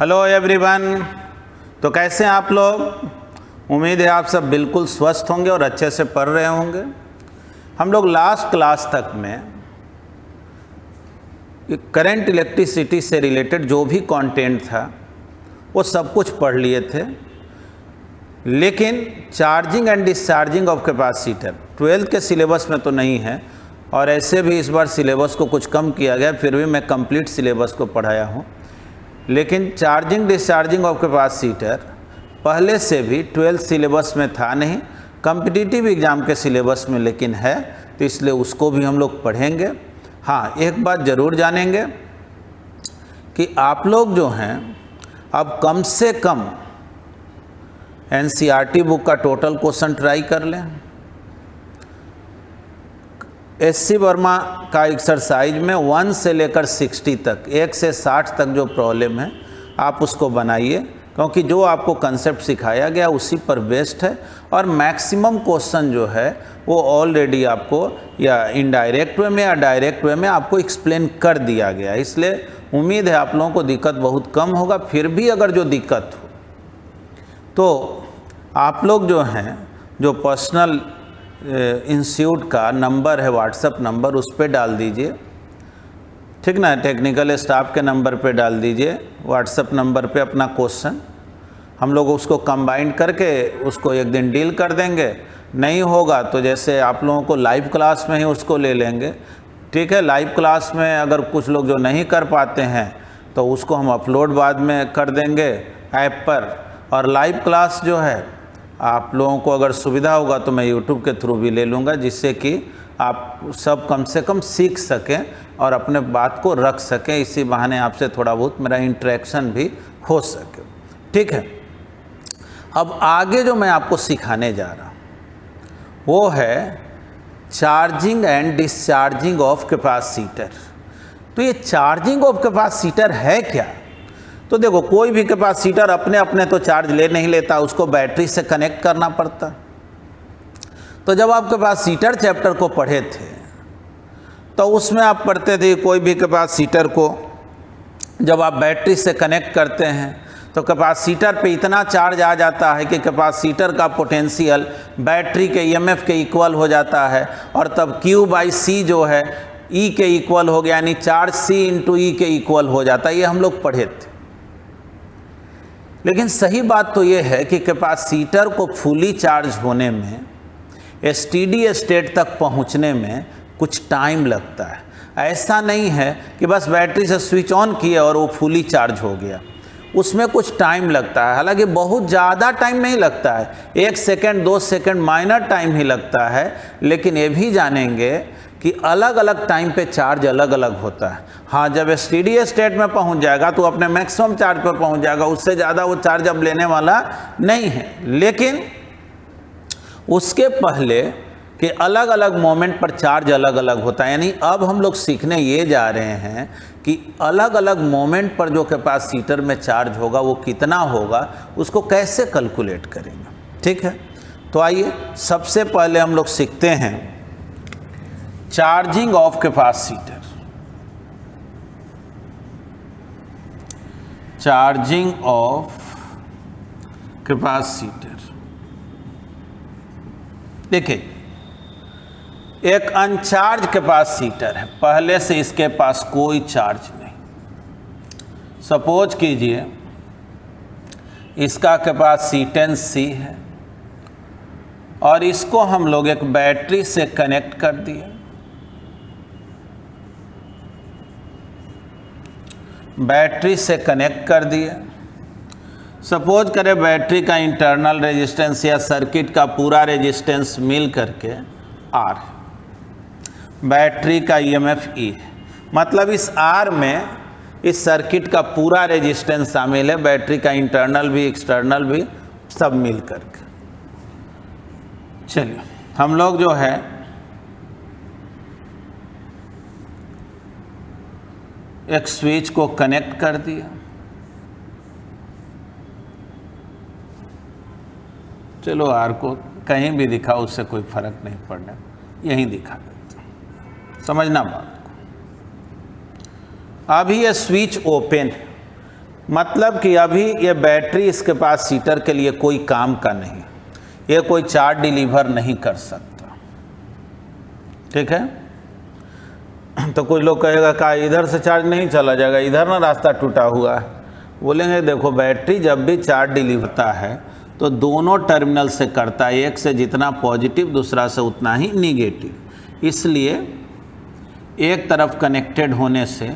Hello everyone. तो कैसे हैं आप लोग? उम्मीद है आप सब बिल्कुल स्वस्थ होंगे और अच्छे से पढ़ रहे होंगे। हम लोग लास्ट क्लास तक में करंट इलेक्ट्रिसिटी से रिलेटेड जो भी कंटेंट था वो सब कुछ पढ़ लिए थे, लेकिन charging and discharging of capacitor 12th के सिलेबस में तो नहीं है, और ऐसे भी इस बार सिलेबस को कुछ कम किया गया, फिर भी मैं कंप्लीट सिलेबस को पढ़ाया हूँ। लेकिन चार्जिंग डिस्चार्जिंग ऑफ कैपेसिटर पहले से भी 12th सिलेबस में था नहीं, कॉम्पिटिटिव एग्ज़ाम के सिलेबस में लेकिन है, तो इसलिए उसको भी हम लोग पढ़ेंगे। हाँ, एक बात ज़रूर जानेंगे कि आप लोग जो हैं अब कम से कम NCERT बुक का टोटल क्वेश्चन ट्राई कर लें। SC वर्मा का एक्सरसाइज में 1 से लेकर 60 तक, 1 से 60 तक जो प्रॉब्लम है आप उसको बनाइए, क्योंकि जो आपको कंसेप्ट सिखाया गया उसी पर बेस्ड है, और मैक्सिमम क्वेश्चन जो है वो ऑलरेडी आपको या इनडायरेक्ट वे में या डायरेक्ट वे में आपको एक्सप्लेन कर दिया गया। इसलिए उम्मीद है आप लोगों को दिक्कत बहुत कम होगा। फिर भी अगर जो दिक्कत हो तो आप लोग जो हैं, जो पर्सनल इंस्टीट्यूट का नंबर है, व्हाट्सएप नंबर, उस पर डाल दीजिए, ठीक ना। टेक्निकल स्टाफ के नंबर पे डाल दीजिए, व्हाट्सएप नंबर पे अपना क्वेश्चन, हम लोग उसको कंबाइन करके उसको एक दिन डील कर देंगे। नहीं होगा तो जैसे आप लोगों को लाइव क्लास में ही उसको ले लेंगे, ठीक है। लाइव क्लास में अगर कुछ लोग जो नहीं कर पाते हैं तो उसको हम अपलोड बाद में कर देंगे ऐप पर, और लाइव क्लास जो है आप लोगों को अगर सुविधा होगा तो मैं YouTube के थ्रू भी ले लूँगा, जिससे कि आप सब कम से कम सीख सकें और अपने बात को रख सकें। इसी बहाने आपसे थोड़ा बहुत मेरा इंटरेक्शन भी हो सके, ठीक है। अब आगे जो मैं आपको सिखाने जा रहा हूँ वो है charging and discharging of capacitor. तो ये चार्जिंग ऑफ कैपेसिटर है क्या? तो देखो, कोई भी कैपेसिटर अपने अपने तो चार्ज ले नहीं लेता, उसको बैटरी से कनेक्ट करना पड़ता। तो जब आप कैपेसिटर चैप्टर को पढ़े थे तो उसमें आप पढ़ते थे कोई भी कैपेसिटर को जब आप बैटरी से कनेक्ट करते हैं तो कैपेसिटर पे इतना चार्ज आ जाता है कि कैपेसिटर का पोटेंशियल बैटरी के EMF के इक्वल हो जाता है, और तब Q/C जो है E के इक्वल हो गया, यानी चार्ज C × E के इक्वल हो जाता है। ये हम लोग पढ़े थे। लेकिन सही बात तो ये है कि कैपेसिटर को फुली चार्ज होने में, स्टेडी स्टेट तक पहुंचने में कुछ टाइम लगता है। ऐसा नहीं है कि बस बैटरी से स्विच ऑन किए और वो फुली चार्ज हो गया, उसमें कुछ टाइम लगता है। हालांकि बहुत ज़्यादा टाइम नहीं लगता है, 1 सेकेंड 2 सेकेंड माइनर टाइम ही लगता है। लेकिन ये भी जानेंगे कि अलग अलग टाइम पे चार्ज अलग अलग होता है। हाँ, जब स्टेडी स्टेट में पहुंच जाएगा तो अपने मैक्सिमम चार्ज पर पहुंच जाएगा, उससे ज़्यादा वो चार्ज अब लेने वाला नहीं है। लेकिन उसके पहले कि अलग अलग मोमेंट पर चार्ज अलग अलग होता है, यानी अब हम लोग सीखने ये जा रहे हैं कि अलग अलग मोमेंट पर जो कैपेसिटर में चार्ज होगा वो कितना होगा, उसको कैसे कैलकुलेट करेंगे, ठीक है। तो आइए सबसे पहले हम लोग सीखते हैं charging of capacitor. Charging of capacitor, देखिए एक अनचार्ज कैपेसिटर है, पहले से इसके पास कोई चार्ज नहीं। सपोज कीजिए इसका कैपेसिटेंस C है और इसको हम लोग एक बैटरी से कनेक्ट कर दिए। बैटरी से कनेक्ट कर दिए। सपोज करें बैटरी का इंटरनल रेजिस्टेंस या सर्किट का पूरा रेजिस्टेंस मिल करके R, बैटरी का EMF E है। मतलब इस R में इस सर्किट का पूरा रेजिस्टेंस शामिल है, बैटरी का इंटरनल भी एक्सटर्नल भी सब मिल करके। चलिए हम लोग जो है एक स्विच को कनेक्ट कर दिया। चलो R को कहीं भी दिखा, उससे कोई फर्क नहीं पड़ने, यहीं दिखा देते, समझना बात को। अभी ये स्विच ओपन है, मतलब कि अभी ये बैटरी इसके पास सीटर के लिए कोई काम का नहीं, ये कोई चार्ज डिलीवर नहीं कर सकता। ठीक है, तो कुछ लोग कहेगा का इधर से चार्ज नहीं चला जाएगा, इधर ना रास्ता टूटा हुआ है। बोलेंगे देखो बैटरी जब भी चार्ज डिलीवर करता है तो दोनों टर्मिनल से करता है, एक से जितना पॉजिटिव दूसरा से उतना ही निगेटिव, इसलिए एक तरफ कनेक्टेड होने से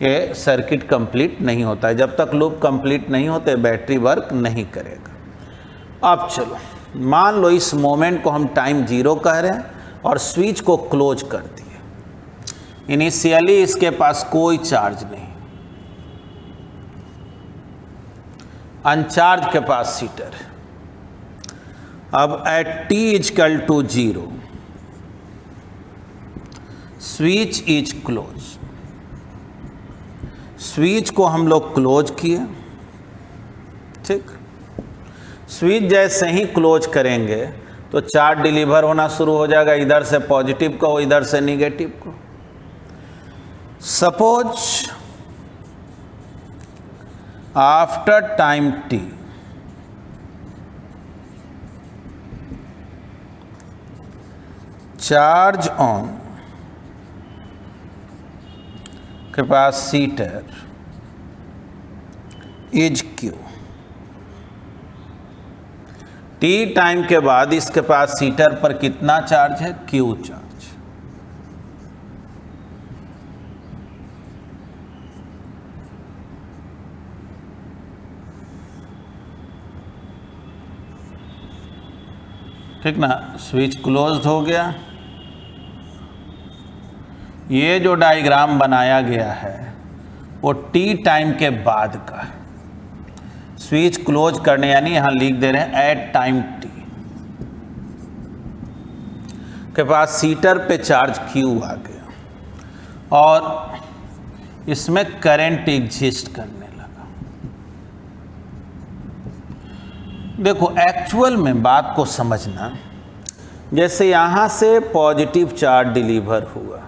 ये सर्किट कंप्लीट नहीं होता है। जब तक लूप कंप्लीट नहीं होते बैटरी वर्क नहीं करेगा। अब चलो मान लो इस मोमेंट को हम टाइम 0 कह रहे हैं और स्विच को क्लोज कर दिए। इनिशियली इसके पास कोई चार्ज नहीं, अनचार्ज कैपेसिटर है। अब at t=0 switch is close, switch को हम लोग क्लोज किए। ठीक, स्विच जैसे ही क्लोज करेंगे तो चार्ज डिलीवर होना शुरू हो जाएगा, इधर से पॉजिटिव को इधर से निगेटिव को। Suppose after time t charge on capacitor is Q। t time के बाद इस कैपेसिटर पर कितना चार्ज है? Q charge. ठीक ना, स्विच क्लोज्ड हो गया। ये जो डायग्राम बनाया गया है वो t टाइम के बाद का, स्विच क्लोज करने यानी यहां लिख दे रहे हैं एट टाइम t कैपेसिटर पे चार्ज Q आ गया और इसमें करंट एग्जिस्ट करने लगा। देखो एक्चुअल में बात को समझना, जैसे यहाँ से पॉजिटिव चार्ज डिलीवर हुआ,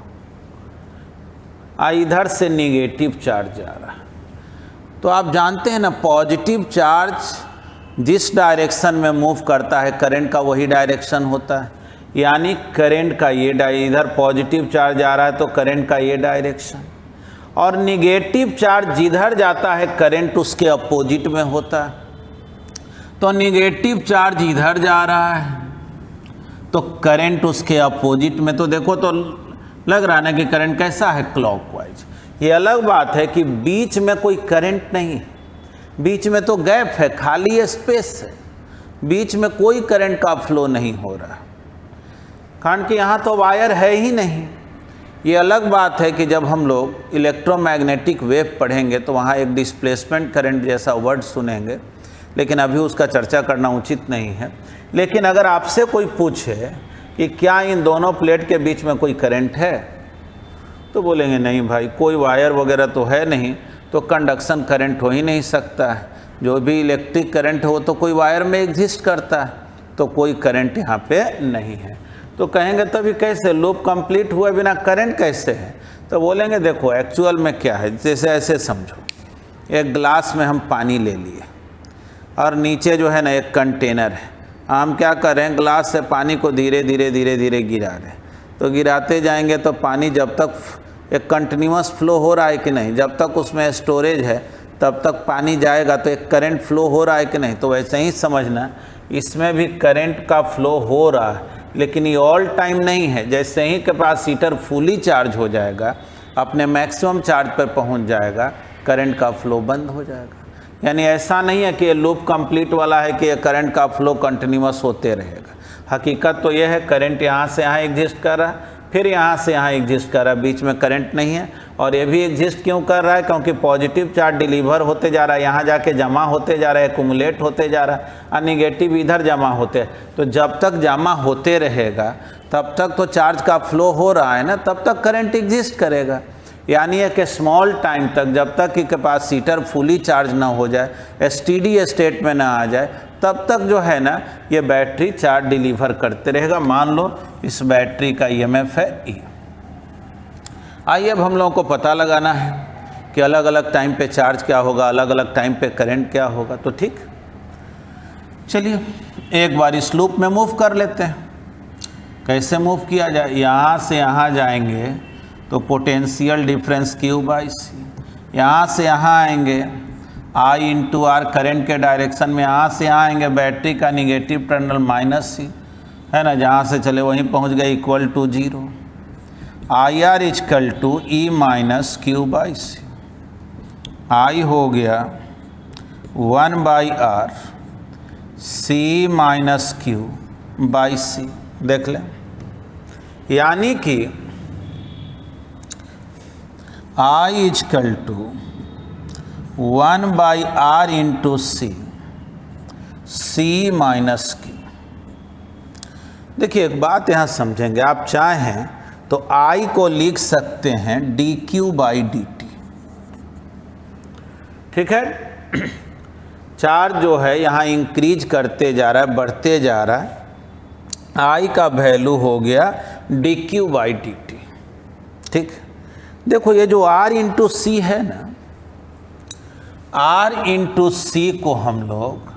इधर से निगेटिव चार्ज जा रहा, तो आप जानते हैं ना पॉजिटिव चार्ज जिस डायरेक्शन में मूव करता है करंट का वही डायरेक्शन होता है। यानी करंट का ये इधर पॉजिटिव चार्ज आ रहा है तो करंट का ये डायरेक्शन, और निगेटिव चार्ज जिधर जाता है करंट उसके अपोजिट में होता है। तो निगेटिव चार्ज इधर जा रहा है तो करंट उसके अपोजिट में, तो देखो तो लग रहा है ना कि करंट कैसा है? क्लॉकवाइज। ये अलग बात है कि बीच में कोई करंट नहीं है, बीच में तो गैप है, खाली स्पेस है, बीच में कोई करंट का फ्लो नहीं हो रहा, कारण कि यहाँ तो वायर है ही नहीं। ये अलग बात है कि जब हम लोग इलेक्ट्रोमैग्नेटिक वेव पढ़ेंगे तो वहाँ एक डिस्प्लेसमेंट करंट जैसा वर्ड सुनेंगे, लेकिन अभी उसका चर्चा करना उचित नहीं है। लेकिन अगर आपसे कोई पूछे कि क्या इन दोनों प्लेट के बीच में कोई करंट है, तो बोलेंगे नहीं भाई, कोई वायर वगैरह तो है नहीं, तो कंडक्शन करंट हो ही नहीं सकता है। जो भी इलेक्ट्रिक करंट हो तो कोई वायर में एग्जिस्ट करता है, तो कोई करंट यहाँ पे नहीं है। तो कहेंगे तभी कैसे लूप कंप्लीट हुए बिना करंट कैसे है? तो बोलेंगे देखो एक्चुअल में क्या है, जैसे ऐसे समझो, एक ग्लास में हम पानी ले लिए और नीचे जो है ना एक कंटेनर है, हम क्या कर रहे हैं ग्लास से पानी को धीरे धीरे धीरे धीरे गिरा रहे हैं। तो गिराते जाएंगे तो पानी जब तक एक कंटिन्यूअस फ्लो हो रहा है कि नहीं, जब तक उसमें स्टोरेज है तब तक पानी जाएगा, तो एक करंट फ्लो हो रहा है कि नहीं। तो वैसे ही समझना इसमें भी करंट का फ्लो हो रहा है, लेकिन ये ऑल टाइम नहीं है। जैसे ही कैपेसिटर फुली चार्ज हो जाएगा, अपने मैक्सिमम चार्ज पर पहुंच जाएगा, करंट का फ्लो बंद हो जाएगा। यानी ऐसा नहीं है कि ये लूप कंप्लीट वाला है कि ये करंट का फ्लो कंटिन्यूअस होते रहेगा। हकीकत तो ये है करंट यहाँ से यहाँ एग्जिस्ट कर रहा है, फिर यहाँ से यहाँ एग्जिस्ट कर रहा है, बीच में करंट नहीं है। और ये भी एग्जिस्ट क्यों कर रहा है? क्योंकि पॉजिटिव चार्ज डिलीवर होते जा रहा है, यहाँ जाके जमा होते जा रहा है, एक्यूमुलेट होते जा रहा है, और निगेटिव इधर जमा होते हैं। तो जब तक जमा होते रहेगा तब तक तो चार्ज का फ्लो हो रहा है ना, तब तक करंट एग्जिस्ट करेगा। यानी एक स्मॉल टाइम तक, जब तक कि कैपेसिटर फुली चार्ज ना हो जाए, स्टेडी स्टेट में ना आ जाए, तब तक जो है ना ये बैटरी चार्ज डिलीवर करते रहेगा। मान लो इस बैटरी का ईएमएफ है E। आइए अब हम लोगों को पता लगाना है कि अलग अलग टाइम पे चार्ज क्या होगा, अलग अलग टाइम पे करंट क्या होगा। तो ठीक, चलिए एक बार इस लूप में मूव कर लेते हैं। कैसे मूव किया जाए, यहाँ से यहाँ जाएंगे तो पोटेंशियल डिफरेंस Q/C, यहाँ से यहाँ आएंगे I इंटू आर करेंट के डायरेक्शन में, यहाँ से यहाँ आएंगे बैटरी का निगेटिव टर्मिनल -C है ना, जहाँ से चले वहीं पहुँच गए, equal to 0। IR equal to E minus Q/C, I हो गया 1/R C माइनस Q/C। देख लें, यानी कि I equal to 1/R into C minus Q। देखिए एक बात यहाँ समझेंगे, आप चाहें तो I को लिख सकते हैं dQ/dt, ठीक है। चार्ज जो है यहाँ इंक्रीज करते जा रहा है, बढ़ते जा रहा है, I का वैल्यू हो गया dQ/dt, ठीक। देखो ये जो R इंटू C है ना, R इंटू C को हम लोग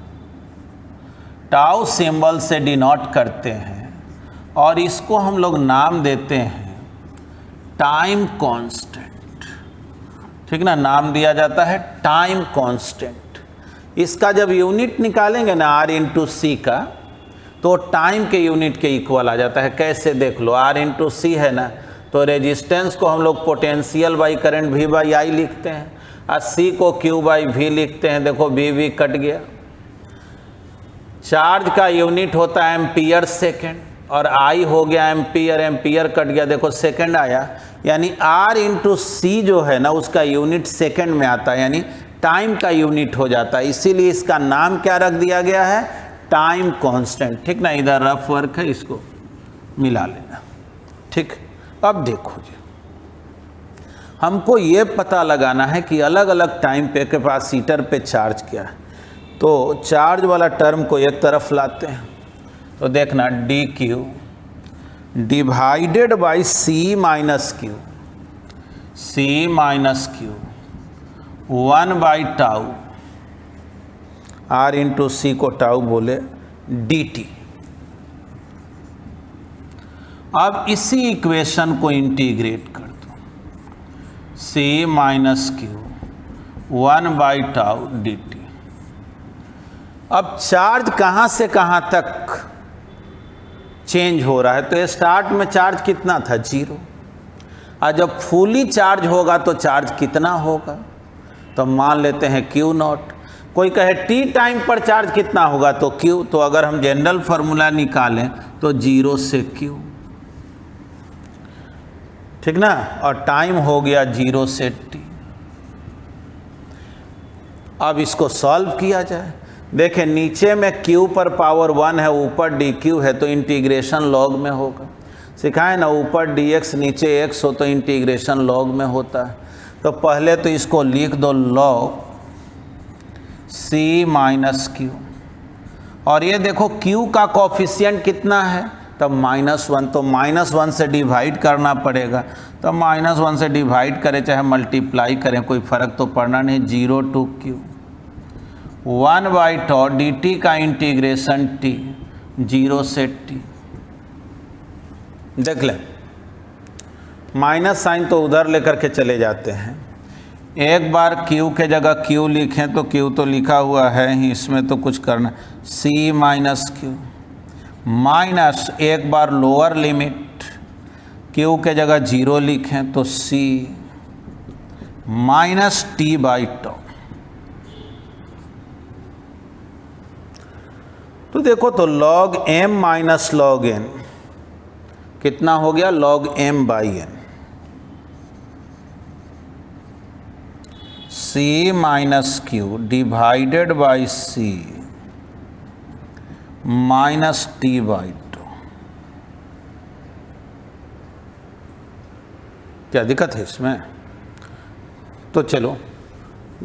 टाउ सिंबल से डिनोट करते हैं और इसको हम लोग नाम देते हैं टाइम कांस्टेंट, ठीक ना, नाम दिया जाता है टाइम कांस्टेंट। इसका जब यूनिट निकालेंगे ना R इंटू C का, तो टाइम के यूनिट के इक्वल आ जाता है। कैसे, देख लो, R इंटू C है ना, तो रेजिस्टेंस को हम लोग पोटेंशियल बाई करंट V/I लिखते हैं और C को Q/V लिखते हैं। देखो V कट गया। चार्ज का यूनिट होता है एम्पियर सेकेंड और I हो गया एम्पियर, एम्पियर कट गया, देखो सेकेंड आया। यानी R इंटू C जो है ना, उसका यूनिट सेकेंड में आता है, यानी टाइम का यूनिट हो जाता है। इसीलिए इसका नाम क्या रख दिया गया है, टाइम कांस्टेंट, ठीक ना। इधर रफ वर्क है, इसको मिला लेना, ठीक। अब देखो जी, हमको ये पता लगाना है कि अलग अलग टाइम पे कैपेसिटर पे चार्ज क्या है। तो चार्ज वाला टर्म को एक तरफ लाते हैं, तो देखना dQ divided by C minus Q, C minus Q 1/टाउ, R into C को टाउ बोले, dt। अब इसी इक्वेशन को इंटीग्रेट कर दो, C माइनस Q 1/टाउ dt। अब चार्ज कहाँ से कहाँ तक चेंज हो रहा है, तो स्टार्ट में चार्ज कितना था, 0। और जब फुली चार्ज होगा तो चार्ज कितना होगा, तो मान लेते हैं Q0। कोई कहे T टाइम पर चार्ज कितना होगा, तो Q। तो अगर हम जनरल फार्मूला निकालें तो 0 से Q, ठीक ना, और टाइम हो गया 0 से T। अब इसको सॉल्व किया जाए। देखें नीचे में Q पर पावर 1 है, ऊपर dQ है, तो इंटीग्रेशन लॉग में होगा। सिखाए ना, ऊपर dx नीचे x हो तो इंटीग्रेशन लॉग में होता है। तो पहले तो इसको लिख दो लॉग C माइनस Q, और ये देखो Q का कोफिशिएंट कितना है, तब -1, तो -1 से डिवाइड करना पड़ेगा। तो -1 से डिवाइड करें चाहे मल्टीप्लाई करें, कोई फ़र्क तो पड़ना नहीं। 0 to Q 1/tau dt का इंटीग्रेशन T 0 से T। देख लें, माइनस साइन तो उधर लेकर के चले जाते हैं। एक बार Q के जगह Q लिखें तो Q तो लिखा हुआ है ही, इसमें तो कुछ करना। C माइनस Q माइनस, एक बार लोअर लिमिट Q के जगह 0 लिखें तो C माइनस T/τ। तो देखो, तो log m minus log n कितना हो गया, log m/n। C minus Q divided by C minus T/τ। क्या दिक्कत है इसमें? तो चलो,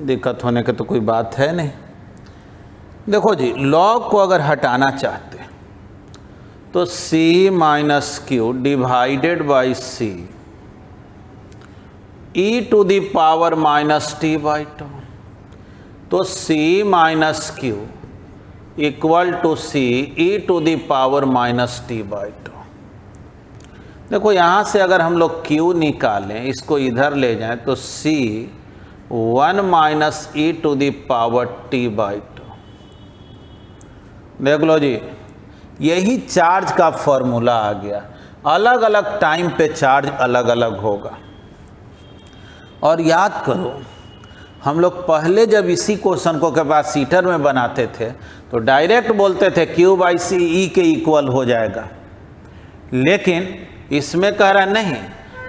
दिक्कत होने की तो कोई बात है नहीं। देखो जी, लॉग को अगर हटाना चाहते हैं तो C minus Q divided by C e to the power minus T by two, तो C minus Q equal to C e to the power minus T by two. देखो यहाँ से अगर हम लोग Q निकालें, इसको इधर ले जाएं, तो C 1 minus E to the power T by two. देख लो जी, यही चार्ज का फॉर्मूला आ गया। अलग अलग टाइम पे चार्ज अलग अलग होगा। और याद करो, हम लोग पहले जब इसी क्वेश्चन को कैपेसिटर में बनाते थे तो डायरेक्ट बोलते थे Q बाई सी ई के इक्वल हो जाएगा, लेकिन इसमें कह रहा नहीं,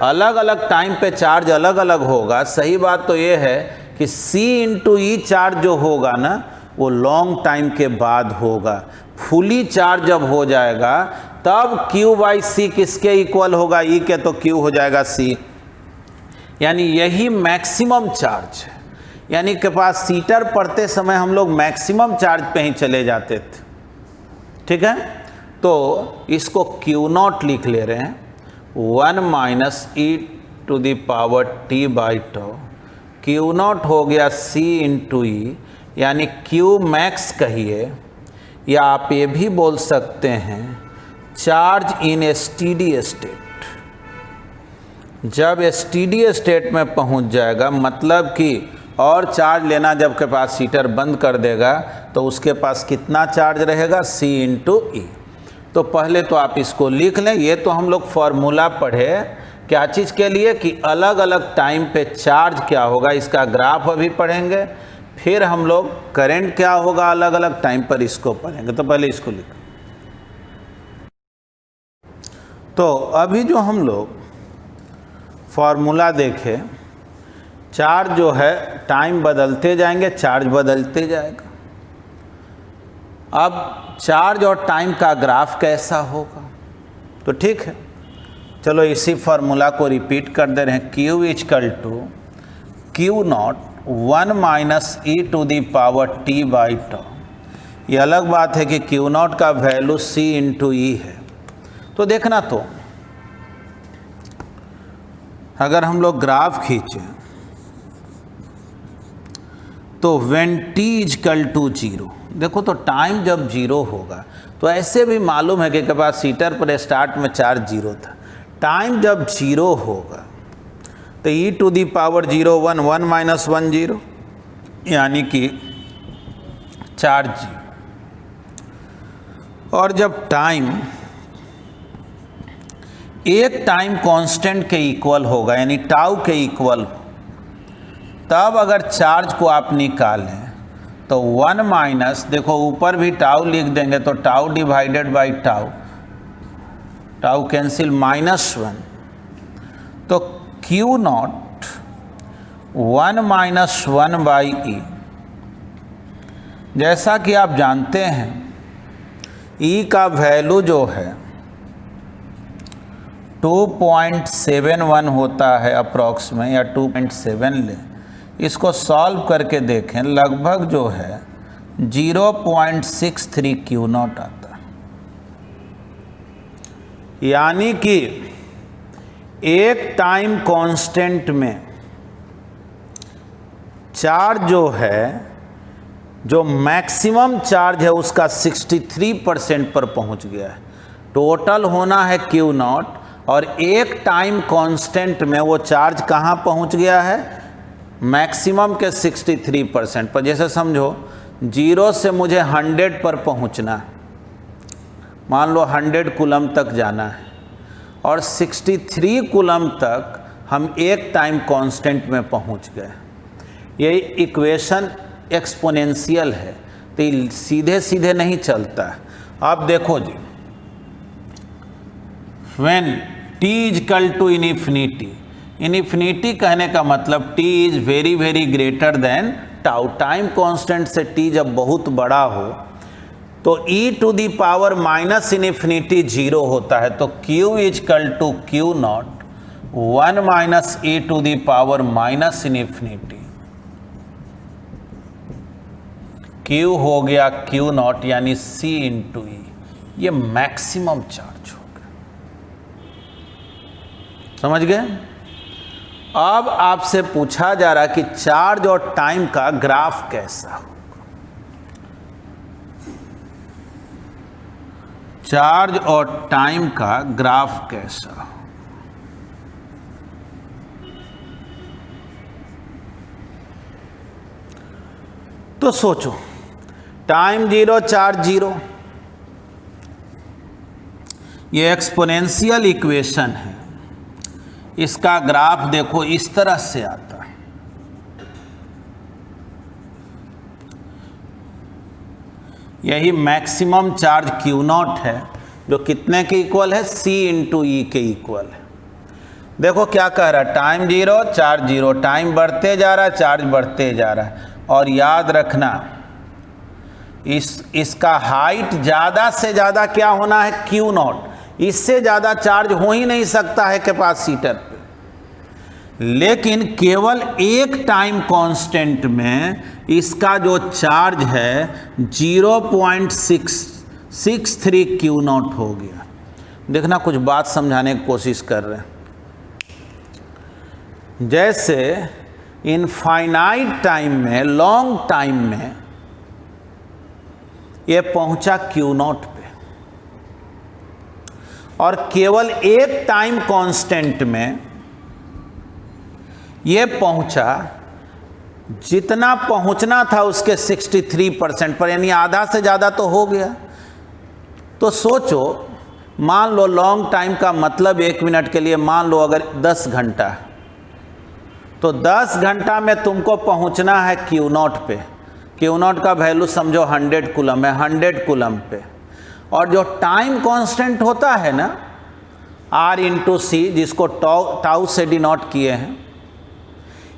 अलग अलग टाइम पे चार्ज अलग अलग होगा। सही बात तो ये है कि C इंटू ई चार्ज जो होगा ना, वो लॉन्ग टाइम के बाद होगा। फुली चार्ज जब हो जाएगा तब Q बाई सी किसके इक्वल होगा? ई के, तो Q हो जाएगा C। यानी यही मैक्सिमम चार्ज है। यानी कैपेसिटर पढ़ते समय हम लोग मैक्सिमम चार्ज पे ही चले जाते थे, ठीक है। तो इसको Q नॉट लिख ले रहे हैं, 1 minus E to the power T by two. Q nought हो गया C इंटू ई, यानी Q मैक्स कहिए, या आप ये भी बोल सकते हैं charge in A steady state. जब स्टेडी स्टेट में पहुंच जाएगा, मतलब कि और चार्ज लेना जब कैपेसिटर बंद कर देगा, तो उसके पास कितना चार्ज रहेगा? C इंटू ई। तो पहले तो आप इसको लिख लें। ये तो हम लोग फॉर्मूला पढ़े क्या चीज़ के लिए, कि अलग अलग टाइम पे चार्ज क्या होगा, इसका ग्राफ अभी पढ़ेंगे। फिर हम लोग करंट क्या होगा अलग अलग टाइम पर, इसको पढ़ेंगे। तो पहले इसको लिख। तो अभी जो हम लोग फॉर्मूला देखें, चार्ज जो है टाइम बदलते जाएंगे, चार्ज बदलते जाएगा। अब चार्ज और टाइम का ग्राफ कैसा होगा? तो ठीक है, चलो इसी फार्मूला को रिपीट कर दे रहे हैं। Q is equal to Q not 1 minus E to the power T by two. ये अलग बात है कि Q नॉट का वैल्यू C इंटू ई है। तो देखना, तो अगर हम लोग ग्राफ खींचें तो व्हेन t इजकल टू 0, देखो तो टाइम जब 0 होगा, तो ऐसे भी मालूम है कि कैपेसिटर पर स्टार्ट में चार्ज 0 था। टाइम जब 0 होगा तो e to the power 0 1 1 minus 1 0, यानी कि चार्ज 0। और जब टाइम एक टाइम कांस्टेंट के इक्वल होगा, यानी टाउ के इक्वल, तब अगर चार्ज को आप निकालें तो 1 माइनस, देखो ऊपर भी टाउ लिख देंगे तो tau divided by tau, tau cancel, -1। तो Q not 1 minus 1 by E. जैसा कि आप जानते हैं E का वैल्यू जो है 2.71 होता है अप्रॉक्स में, या 2.7 ले। इसको सॉल्व करके देखें, लगभग जो है 0.63 Q नॉट आता है। यानी कि एक टाइम कांस्टेंट में चार्ज जो है, जो मैक्सिमम चार्ज है उसका 63% पर पहुंच गया है। टोटल होना है Q नॉट, और एक टाइम कांस्टेंट में वो चार्ज कहाँ पहुंच गया है? मैक्सिमम के 63% पर। जैसे समझो 0 से मुझे 100 पर पहुंचना है, मान लो 100 कूलम तक जाना है, और 63 कूलम तक हम एक टाइम कांस्टेंट में पहुंच गए। ये इक्वेशन एक्सपोनेंशियल है, तो सीधे सीधे नहीं चलता है। अब देखो जी, when t is equal to infinity, infinity कहने का मतलब t is very very greater than tau. Time constant से t जब बहुत बड़ा हो तो e to the power minus infinity 0 होता है। तो Q is equal to Q not 1 minus e to the power minus infinity. Q हो गया Q नॉट, यानी C इंटू ई। ये मैक्सिमम चार्ज हो गया, समझ गए? अब आपसे पूछा जा रहा है कि चार्ज और टाइम का ग्राफ कैसा हो। चार्ज और टाइम का ग्राफ कैसा हो। तो सोचो, टाइम 0 चार्ज 0, ये एक्सपोनेंशियल इक्वेशन है। इसका ग्राफ देखो इस तरह से आता है। यही मैक्सिमम चार्ज Q0 है, जो कितने के इक्वल है, C × E के इक्वल है। देखो क्या कह रहा है, टाइम 0 चार्ज 0, टाइम बढ़ते जा रहा है, चार्ज बढ़ते जा रहा है। और याद रखना, इसका हाइट ज़्यादा से ज़्यादा क्या होना है, Q0। इससे ज़्यादा चार्ज हो ही नहीं सकता है कैपेसिटर पे। लेकिन केवल एक टाइम कांस्टेंट में इसका जो चार्ज है 0.663 Q0 हो गया। देखना, कुछ बात समझाने की कोशिश कर रहे हैं। जैसे इनफाइनाइट टाइम में, लॉन्ग टाइम में ये पहुंचा Q0 पे, और केवल एक टाइम कांस्टेंट में ये पहुंचा, जितना पहुंचना था उसके 63% पर, यानी आधा से ज़्यादा तो हो गया। तो सोचो, मान लो लॉन्ग टाइम का मतलब 1 मिनट के लिए मान लो अगर 10 घंटा है, तो 10 घंटा में तुमको पहुंचना है Q0 पे। Q0 का वैल्यू समझो 100 कूलम है, 100 कूलम पे। और जो टाइम कांस्टेंट होता है ना, R × C, जिसको टाउ से डिनोट किए हैं,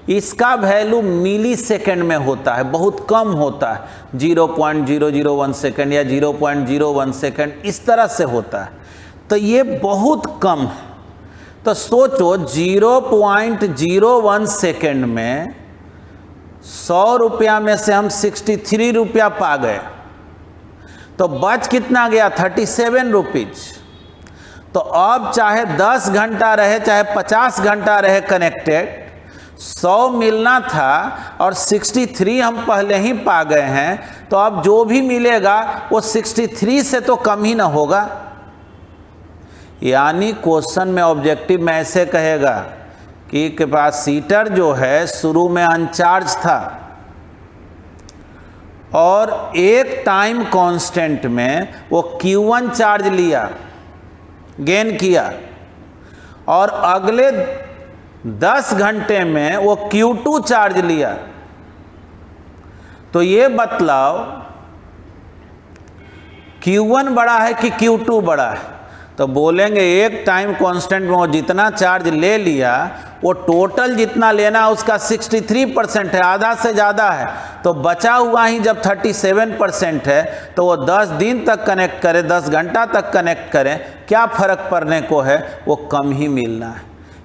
इसका वैल्यू मिली सेकेंड में होता है, बहुत कम होता है, 0.001 सेकेंड या 0.01 सेकेंड, इस तरह से होता है। तो ये बहुत कम है। तो सोचो 0.01 सेकेंड में 100 रुपया में से हम 63 रुपया पा गए, तो बच कितना गया, 37 रुपीज। तो अब चाहे 10 घंटा रहे चाहे 50 घंटा रहे कनेक्टेड, 100 मिलना था और 63 हम पहले ही पा गए हैं, तो अब जो भी मिलेगा वो 63 से तो कम ही ना होगा। यानी क्वेश्चन में ऑब्जेक्टिव में ऐसे कहेगा कि कैपेसिटर जो है शुरू में अनचार्ज था और एक टाइम कांस्टेंट में वो Q1 चार्ज लिया, गेन किया, और अगले 10 घंटे में वो Q2 चार्ज लिया। तो ये बतलाओ Q1 बड़ा है कि Q2 बड़ा है। तो बोलेंगे एक टाइम कांस्टेंट में वो जितना चार्ज ले लिया, वो टोटल जितना लेना उसका 63% है, आधा से ज़्यादा है। तो बचा हुआ ही जब 37% है, तो वो 10 दिन तक कनेक्ट करे, 10 घंटा तक कनेक्ट करें, क्या फ़र्क पड़ने को है, वो कम ही मिलना है।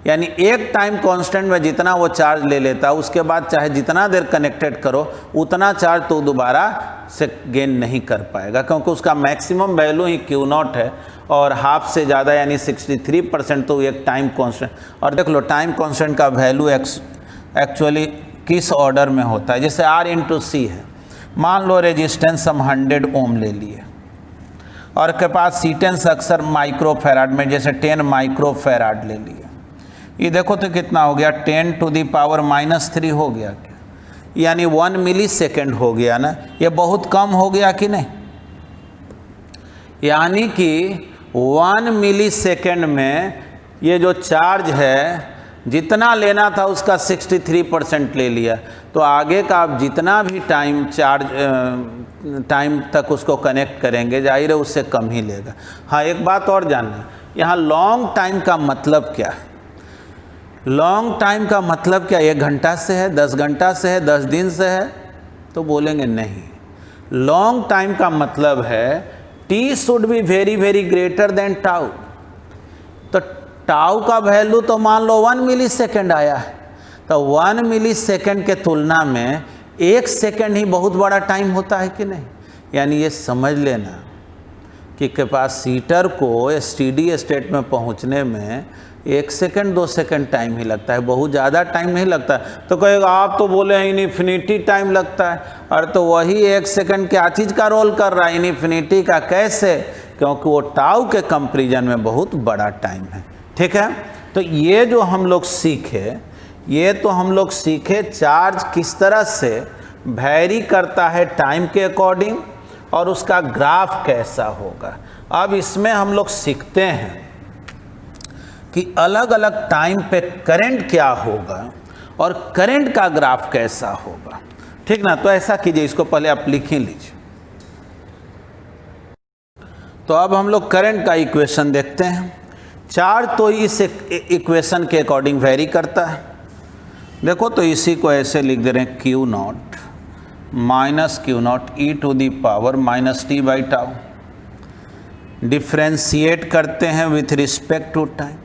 यानी एक टाइम कांस्टेंट में जितना वो चार्ज ले लेता, उसके बाद चाहे जितना देर कनेक्टेड करो, उतना चार्ज तो दोबारा से गेन नहीं कर पाएगा, क्योंकि उसका मैक्सिमम वैल्यू ही Q0 है, और हाफ से ज़्यादा यानी 63% तो एक टाइम कांस्टेंट। और देख लो टाइम कांस्टेंट का वैल्यू एक्चुअली किस ऑर्डर में होता है। जैसे R × C है, मान लो रेजिस्टेंस हम 100 ओम ले लिए, और कैपेसिटेंस अक्सर माइक्रोफेराड में, जैसे 10 माइक्रोफेराड ले लिए। ये देखो तो कितना हो गया, 10⁻³ हो गया क्या, यानी 1 मिलीसेकेंड हो गया ना। ये बहुत कम हो गया कि नहीं, यानी कि 1 मिलीसेकेंड में ये जो चार्ज है जितना लेना था उसका 63% ले लिया। तो आगे का आप जितना भी टाइम तक उसको कनेक्ट करेंगे, जाहिर है उससे कम ही लेगा। हाँ, एक बात और जानना, यहाँ लॉन्ग टाइम का मतलब क्या है। लॉन्ग टाइम का मतलब क्या, 1 घंटा से है, 10 घंटा से है, 10 दिन से है, तो बोलेंगे नहीं। लॉन्ग टाइम का मतलब है T should be very very greater than tau. तो टाउ का वैल्यू तो मान लो 1 मिलीसेकेंड आया है, तो 1 मिलीसेकेंड के तुलना में 1 सेकेंड ही बहुत बड़ा टाइम होता है कि नहीं। यानी ये समझ लेना कि कैपेसिटर को स्टेडी स्टेट में पहुंचने में 1 सेकंड 2 सेकंड टाइम ही लगता है, बहुत ज़्यादा टाइम नहीं लगता। तो कहेगा आप तो बोले हैं इन्फिनिटी टाइम लगता है, और तो वही 1 सेकंड क्या चीज़ का रोल कर रहा है, इन्फिनिटी का। कैसे? क्योंकि वो टाउ के कंपेरिजन में बहुत बड़ा टाइम है। ठीक है, तो ये जो हम लोग सीखे चार्ज किस तरह से वैरी करता है टाइम के अकॉर्डिंग और उसका ग्राफ कैसा होगा। अब इसमें हम लोग सीखते हैं कि अलग अलग टाइम पे करंट क्या होगा और करंट का ग्राफ कैसा होगा। ठीक ना, तो ऐसा कीजिए, इसको पहले आप लिख ही लीजिए। तो अब हम लोग करंट का इक्वेशन देखते हैं। चार्ज तो इस इक्वेशन के अकॉर्डिंग वेरी करता है। देखो, तो इसी को ऐसे लिख दे रहे हैं Q nought minus Q nought e to the power minus T by tau. Differentiate करते हैं विथ रिस्पेक्ट टू टाइम,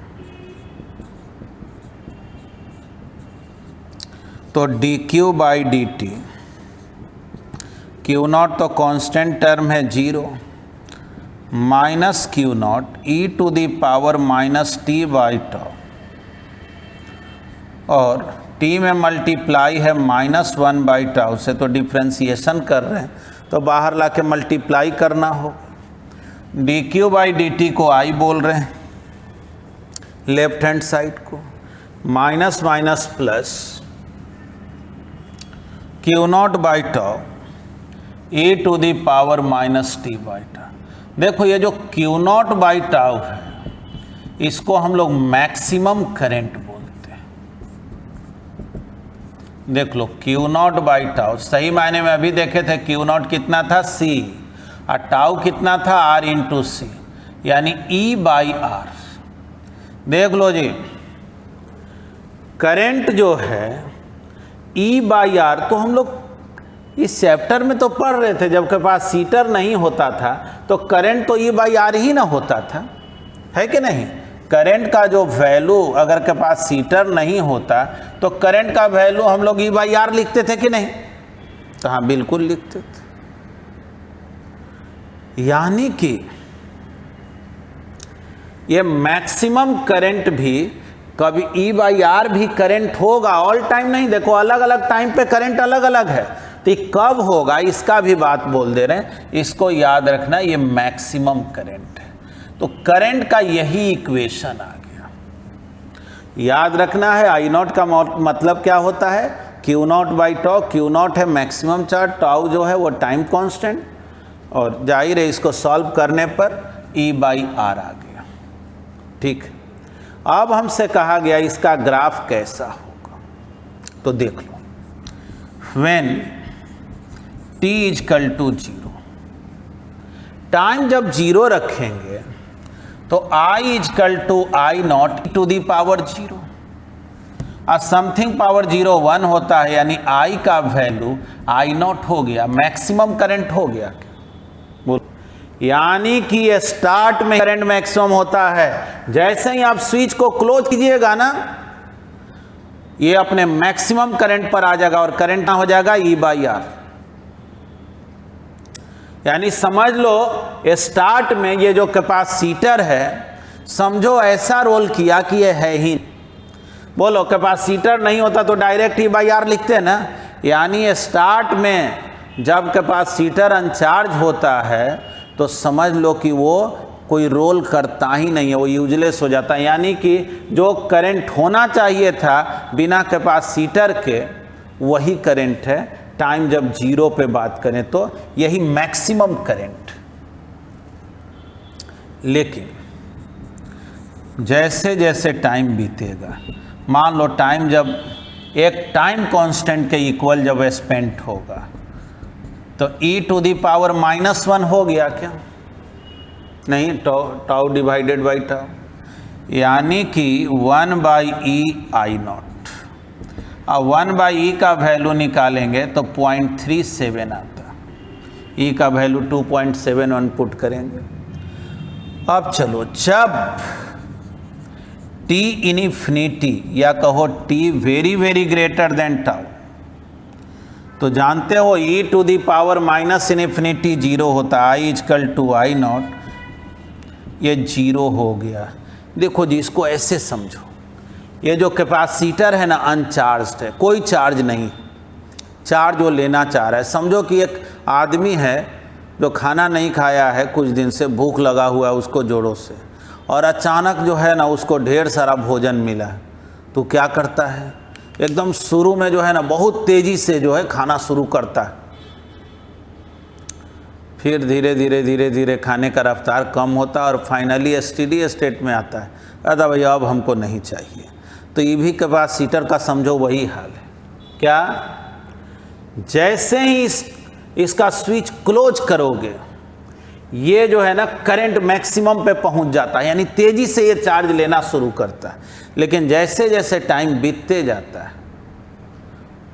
तो dq by dt, Q nought तो कांस्टेंट टर्म है 0, minus Q nought e to the power minus T by tau, और t में multiply है -1 by tau से, तो डिफ्रेंशिएशन कर रहे हैं तो बाहर लाके मल्टीप्लाई करना हो। dq बाई dt को I बोल रहे हैं, लेफ्ट हैंड साइड को, minus minus plus Q nought by tau e to the power minus T by tau. देखो, ये जो Q नॉट बाई टाउ है इसको हम लोग मैक्सिमम करंट बोलते हैं। देख लो, Q नॉट बाई टाउ सही मायने में अभी देखे थे Q नॉट कितना था C और टाउ कितना था R इंटू C, यानी E बाई R। देख लो जी, करंट जो है E बाई R, तो हम लोग इस चैप्टर में तो पढ़ रहे थे जब कैपेसिटर नहीं होता था तो करंट तो E बाई R ही ना होता था, है कि नहीं। करंट का जो वैल्यू अगर कैपेसिटर नहीं होता तो करंट का वैल्यू हम लोग E बाई R लिखते थे कि नहीं। तो हाँ, बिल्कुल लिखते थे। यानी कि ये मैक्सिमम करंट भी कभी E बाई R भी करंट होगा, ऑल टाइम नहीं। देखो, अलग अलग टाइम पे करंट अलग अलग है, तो ये कब होगा इसका भी बात बोल दे रहे हैं। इसको याद रखना, ये मैक्सिमम करंट है। तो करंट का यही इक्वेशन आ गया, याद रखना है। आई नॉट का मतलब क्या होता है, Q nought by tau. Q not है मैक्सिमम चार्ज, टाउ जो है वो टाइम कांस्टेंट, और जाहिर है इसको सॉल्व करने पर E बाई R आ गया। ठीक, अब हमसे कहा गया इसका ग्राफ कैसा होगा, तो देख लो। When t is equal to 0, time जब 0 रखेंगे तो I is equal to I not to the power 0, और समथिंग पावर 0 1 होता है, यानी I का वैल्यू I नॉट हो गया, मैक्सिमम करंट हो गया। बोल, यानी कि ये स्टार्ट में करंट मैक्सिमम होता है, जैसे ही आप स्विच को क्लोज कीजिएगा ना, ये अपने मैक्सिमम करंट पर आ जाएगा और करंट ना हो जाएगा E बाई R। यानी समझ लो, स्टार्ट में ये जो कैपेसिटर है समझो ऐसा रोल किया कि ये है ही। बोलो, कैपेसिटर नहीं होता तो डायरेक्ट E बाई R लिखते हैं ना। यानी स्टार्ट में जब कैपेसिटर अनचार्ज होता है तो समझ लो कि वो कोई रोल करता ही नहीं है, वो यूजलेस हो जाता है। यानी कि जो करंट होना चाहिए था बिना कैपेसिटर के वही करंट है, टाइम जब 0 पे बात करें तो यही मैक्सिमम करंट। लेकिन जैसे जैसे टाइम बीतेगा, मान लो टाइम जब एक टाइम कांस्टेंट के इक्वल जब स्पेंड होगा तो E टू दी पावर -1 हो गया क्या? नहीं, टाउ डिवाइडेड बाई टाउ, यानी कि 1 बाई E I नॉट। अब 1 बाई E का वैल्यू निकालेंगे तो 0.37 आता, E का वैल्यू 2.71 पुट करेंगे। अब चलो, जब t इन्फिनिटी या कहो t very very greater than tau, तो जानते हो E टू दी पावर -∞ 0 होता है, I is equal to I nought, ये 0 हो गया। देखो जी, इसको ऐसे समझो, ये जो कैपेसिटर है ना अनचार्ज्ड है, कोई चार्ज नहीं, चार्ज वो लेना चाह रहा है। समझो कि एक आदमी है जो खाना नहीं खाया है कुछ दिन से, भूख लगा हुआ है उसको जोरों से, और अचानक जो है ना उसको ढेर सारा भोजन मिला, तो क्या करता है, एकदम शुरू में जो है ना बहुत तेज़ी से जो है खाना शुरू करता है, फिर धीरे धीरे धीरे धीरे खाने का रफ्तार कम होता है और फाइनली स्टेडी स्टेट में आता है, अरे भैया अब हमको नहीं चाहिए। तो ये भी कैपेसिटर का समझो वही हाल है। क्या, जैसे ही इसका स्विच क्लोज करोगे, ये जो है ना करंट मैक्सिमम पे पहुंच जाता है, यानी तेज़ी से ये चार्ज लेना शुरू करता है। लेकिन जैसे जैसे टाइम बीतते जाता है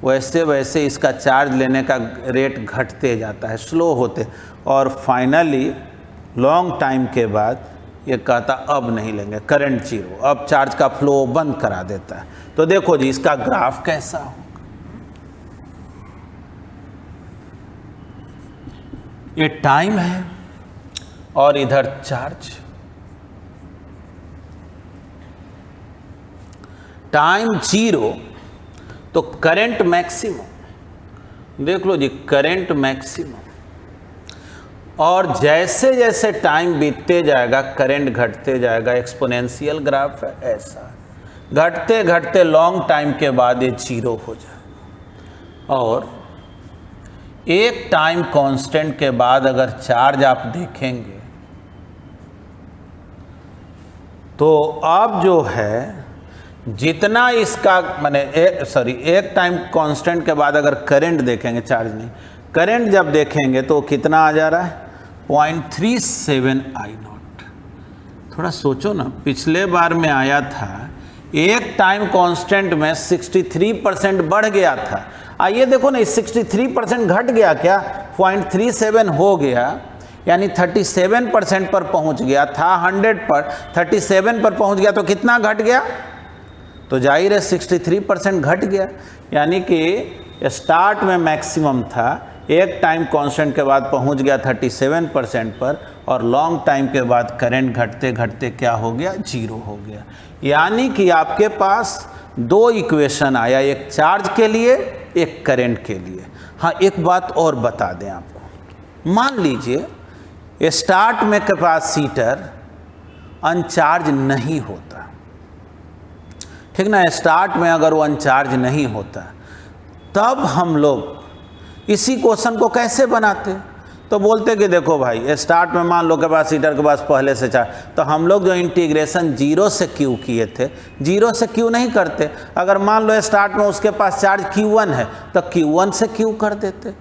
वैसे वैसे इसका चार्ज लेने का रेट घटते जाता है, स्लो होते, और फाइनली लॉन्ग टाइम के बाद ये कहता अब नहीं लेंगे, करंट जीरो, अब चार्ज का फ्लो बंद करा देता है। तो देखो जी, इसका ग्राफ कैसा होगा, ये टाइम है और इधर चार्ज। टाइम जीरो तो करंट मैक्सिमम, देख लो जी करंट मैक्सिमम, और जैसे जैसे टाइम बीतते जाएगा करंट घटते जाएगा, एक्सपोनेंशियल ग्राफ है ऐसा, घटते घटते लॉन्ग टाइम के बाद ये जीरो हो जाएगा। और एक टाइम कांस्टेंट के बाद अगर चार्ज आप देखेंगे तो अब जो है जितना इसका माने एक टाइम कांस्टेंट के बाद अगर करंट देखेंगे, चार्ज नहीं, करंट जब देखेंगे तो कितना आ जा रहा है, 0.37 I0। थोड़ा सोचो ना, पिछले बार में आया था एक टाइम कांस्टेंट में 63% बढ़ गया था, आइए देखो ना 63% घट गया क्या, 0.37 हो गया, यानी 37% पर पहुंच गया था, 100 पर 37 पर पहुंच गया तो कितना घट गया, तो जाहिर है 63% घट गया। यानी कि स्टार्ट में मैक्सिमम था, एक टाइम कांस्टेंट के बाद पहुंच गया 37% पर, और लॉन्ग टाइम के बाद करंट घटते घटते क्या हो गया, जीरो हो गया। यानी कि आपके पास दो इक्वेशन आया, एक चार्ज के लिए एक करंट के लिए। हाँ, एक बात और बता दें आपको, मान लीजिए स्टार्ट में कैपेसिटर अनचार्ज नहीं होता, ठीक ना, स्टार्ट में अगर वो अनचार्ज नहीं होता तब हम लोग इसी क्वेश्चन को कैसे बनाते, तो बोलते कि देखो भाई स्टार्ट में मान लो कैपेसिटर के पास पहले से चार्ज, तो हम लोग जो इंटीग्रेशन जीरो से क्यू किए थे, जीरो से क्यू नहीं करते, अगर मान लो स्टार्ट में उसके पास चार्ज Q1 है तो Q1 से क्यू कर देते,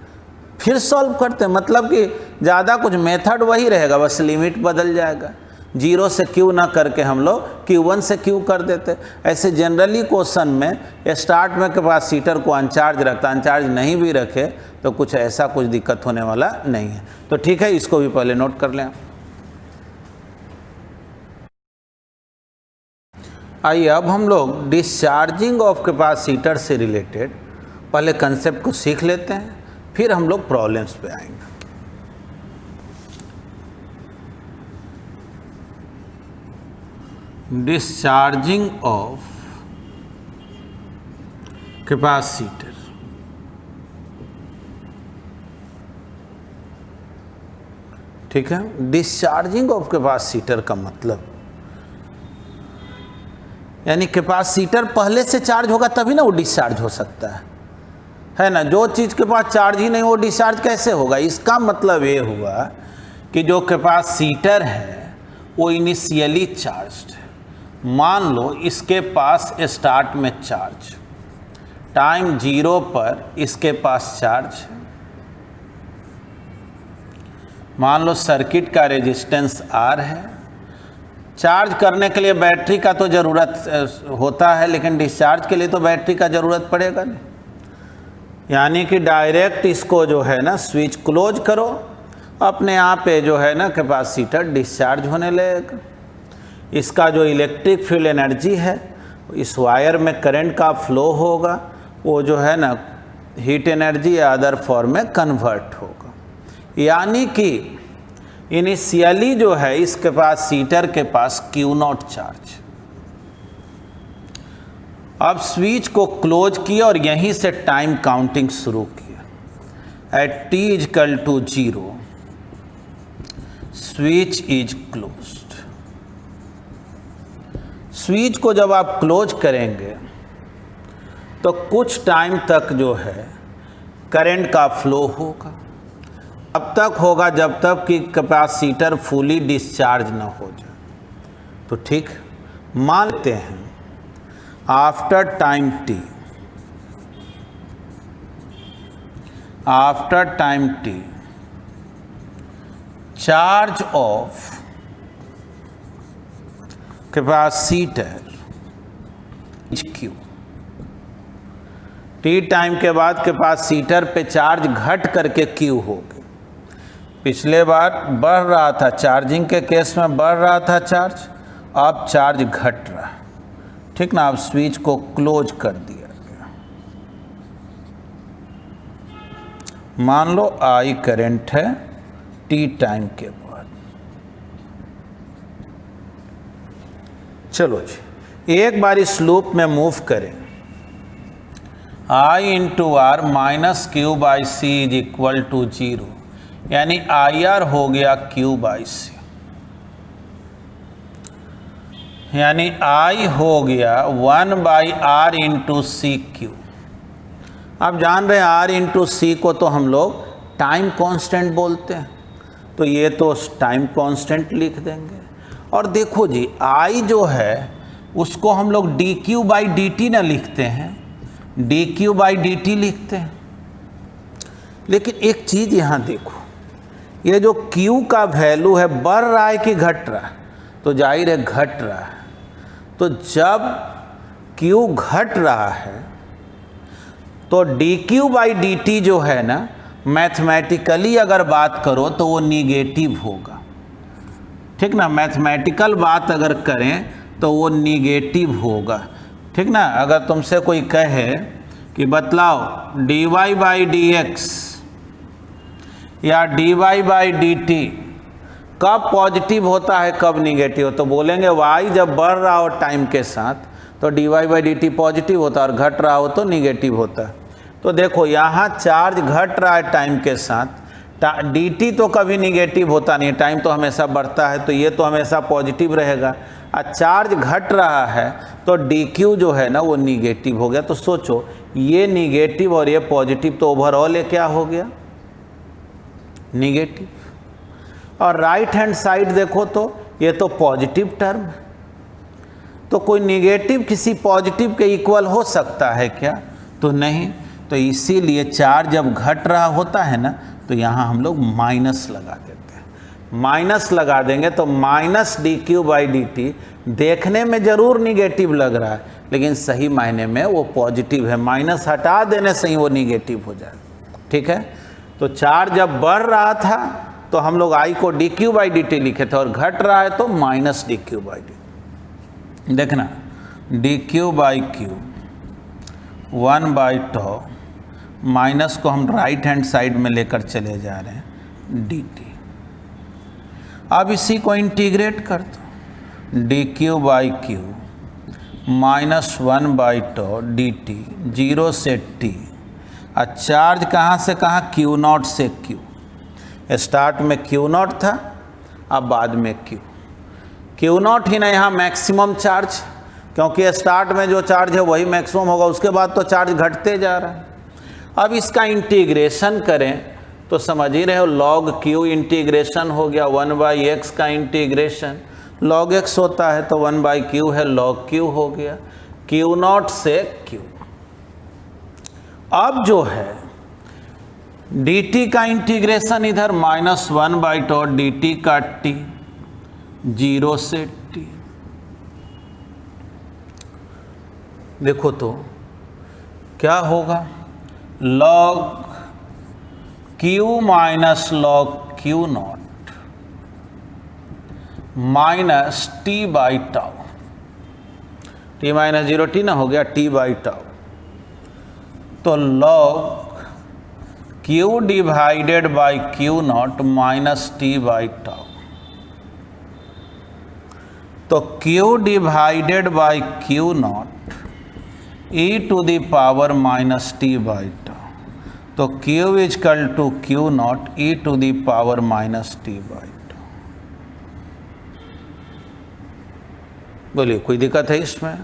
फिर सॉल्व करते, मतलब कि ज़्यादा कुछ मेथड वही रहेगा, बस लिमिट बदल जाएगा, जीरो से क्यू ना करके हम लोग Q1 से क्यू कर देते। ऐसे जनरली क्वेश्चन में स्टार्ट में कैपेसिटर को अनचार्ज रखता, अनचार्ज नहीं भी रखे तो कुछ ऐसा कुछ दिक्कत होने वाला नहीं है। तो ठीक है, इसको भी पहले नोट कर लें। आइए अब हम लोग डिस्चार्जिंग ऑफ कैपेसिटर से रिलेटेड पहले कंसेप्ट को सीख लेते हैं, फिर हम लोग प्रॉब्लम्स पे आएंगे। डिस्चार्जिंग ऑफ कैपेसिटर, ठीक है। डिस्चार्जिंग ऑफ कैपेसिटर का मतलब यानी कैपेसिटर पहले से चार्ज होगा तभी ना वो डिस्चार्ज हो सकता है ना, जो चीज़ के पास चार्ज ही नहीं वो डिस्चार्ज कैसे होगा। इसका मतलब ये हुआ कि जो कैपेसिटर है वो इनिशियली चार्ज्ड है, मान लो इसके पास स्टार्ट में चार्ज, टाइम जीरो पर इसके पास चार्ज है, मान लो सर्किट का रेजिस्टेंस R है, चार्ज करने के लिए बैटरी का तो ज़रूरत होता है लेकिन डिस्चार्ज के लिए तो बैटरी का ज़रूरत पड़ेगा नहीं, यानी कि डायरेक्ट इसको जो है ना स्विच क्लोज करो, अपने आप पे जो है ना कैपेसिटर डिस्चार्ज होने लगेगा। इसका जो इलेक्ट्रिक फील्ड एनर्जी है इस वायर में करंट का फ्लो होगा, वो जो है ना हीट एनर्जी या अदर फॉर्म में कन्वर्ट होगा। यानी कि इनिशियली जो है इस कैपेसिटर के पास Q नॉट चार्ज। अब स्विच को क्लोज किया और यहीं से टाइम काउंटिंग शुरू किया। At t is equal to 0 switch is closed. Switch को जब आप क्लोज करेंगे तो कुछ टाइम तक जो है करंट का फ्लो होगा। अब तक होगा जब तक कि कैपेसिटर फुली डिस्चार्ज ना हो जाए। तो ठीक, मान लेते हैं after time t, charge of capacitor is Q। T time के बाद कैपेसिटर पे चार्ज घट करके Q हो गया। पिछले बार बढ़ रहा था, चार्जिंग के केस में बढ़ रहा था चार्ज, अब चार्ज घट रहा। ठीक ना, अब स्विच को क्लोज कर दिया गया। मान लो I करंट है टी टाइम के बाद। चलो जी, एक बार इस लूप में मूव करें। I into R minus Q by C is equal to 0, यानी IR हो गया Q बाई सी, यानी I हो गया 1 by R into C Q. आप जान रहे हैं R इंटू सी को तो हम लोग टाइम कांस्टेंट बोलते हैं, तो ये तो टाइम कांस्टेंट लिख देंगे। और देखो जी, I जो है उसको हम लोग D Q by D T ना लिखते हैं, D Q by D T लिखते हैं। लेकिन एक चीज़ यहाँ देखो, ये जो Q का वैल्यू है बढ़ रहा है कि घट रहा है? तो जाहिर है घट रहा है। तो जब Q घट रहा है तो D Q by D T जो है ना, मैथमेटिकली अगर बात करो तो वो निगेटिव होगा। ठीक ना, मैथमेटिकल बात अगर करें तो वो निगेटिव होगा। ठीक ना, अगर तुमसे कोई कहे कि बतलाओ D Y by D X या D Y by D T कब पॉजिटिव होता है कब निगेटिव हो, तो बोलेंगे y जब बढ़ रहा हो टाइम के साथ तो D Y by D T positive होता है और घट रहा हो तो निगेटिव होता है। तो देखो यहाँ चार्ज घट रहा है टाइम के साथ, डी टी तो कभी निगेटिव होता नहीं, टाइम तो हमेशा बढ़ता है, तो ये तो हमेशा पॉजिटिव रहेगा। और चार्ज घट रहा है तो डी क्यू जो है ना वो निगेटिव हो गया। तो सोचो, ये निगेटिव और ये पॉजिटिव, तो ओवरऑल ये क्या हो गया? निगेटिव। और राइट हैंड साइड देखो तो ये तो पॉजिटिव टर्म है, तो कोई निगेटिव किसी पॉजिटिव के इक्वल हो सकता है क्या? तो नहीं। तो इसीलिए चार्ज जब घट रहा होता है ना तो यहाँ हम लोग माइनस लगा देते हैं। माइनस लगा देंगे तो minus D Q by D T देखने में ज़रूर निगेटिव लग रहा है, लेकिन सही मायने में वो पॉजिटिव है। माइनस हटा देने से ही वो निगेटिव हो जाए। ठीक है, तो चार्ज जब बढ़ रहा था तो हम लोग I को D Q by D T लिखे थे, और घट रहा है तो minus D Q by D. देखना, D Q by Q 1 by tau, minus को हम राइट हैंड साइड में लेकर चले जा रहे हैं डी टी। अब इसी को इंटीग्रेट कर दो, D Q by Q minus 1 by toe D T, 0 से टी। और चार्ज कहाँ से कहाँ? Q नॉट से Q। स्टार्ट में Q नॉट था, अब बाद में Q नॉट ही ना यहाँ मैक्सिमम चार्ज, क्योंकि स्टार्ट में जो चार्ज है वही मैक्सिमम होगा, उसके बाद तो चार्ज घटते जा रहा है। अब इसका इंटीग्रेशन करें तो समझ ही रहे हो, log Q इंटीग्रेशन हो गया, 1 बाई एक्स का इंटीग्रेशन log x होता है तो 1 बाई क्यू है, log Q हो गया, Q नॉट से Q। अब जो है dt का इंटीग्रेशन इधर -1 बाई टॉ dt का t, 0 से t। देखो तो क्या होगा? log q minus log q nought minus t by tau, t minus 0 t ना हो गया, t बाई टाउ। तो log Q divided by Q nought minus T by tau. तो Q divided by Q nought e to the power minus T by tau. तो Q is equal to Q nought e to the power minus T by tau. बोलिए कोई दिक्कत है इसमें?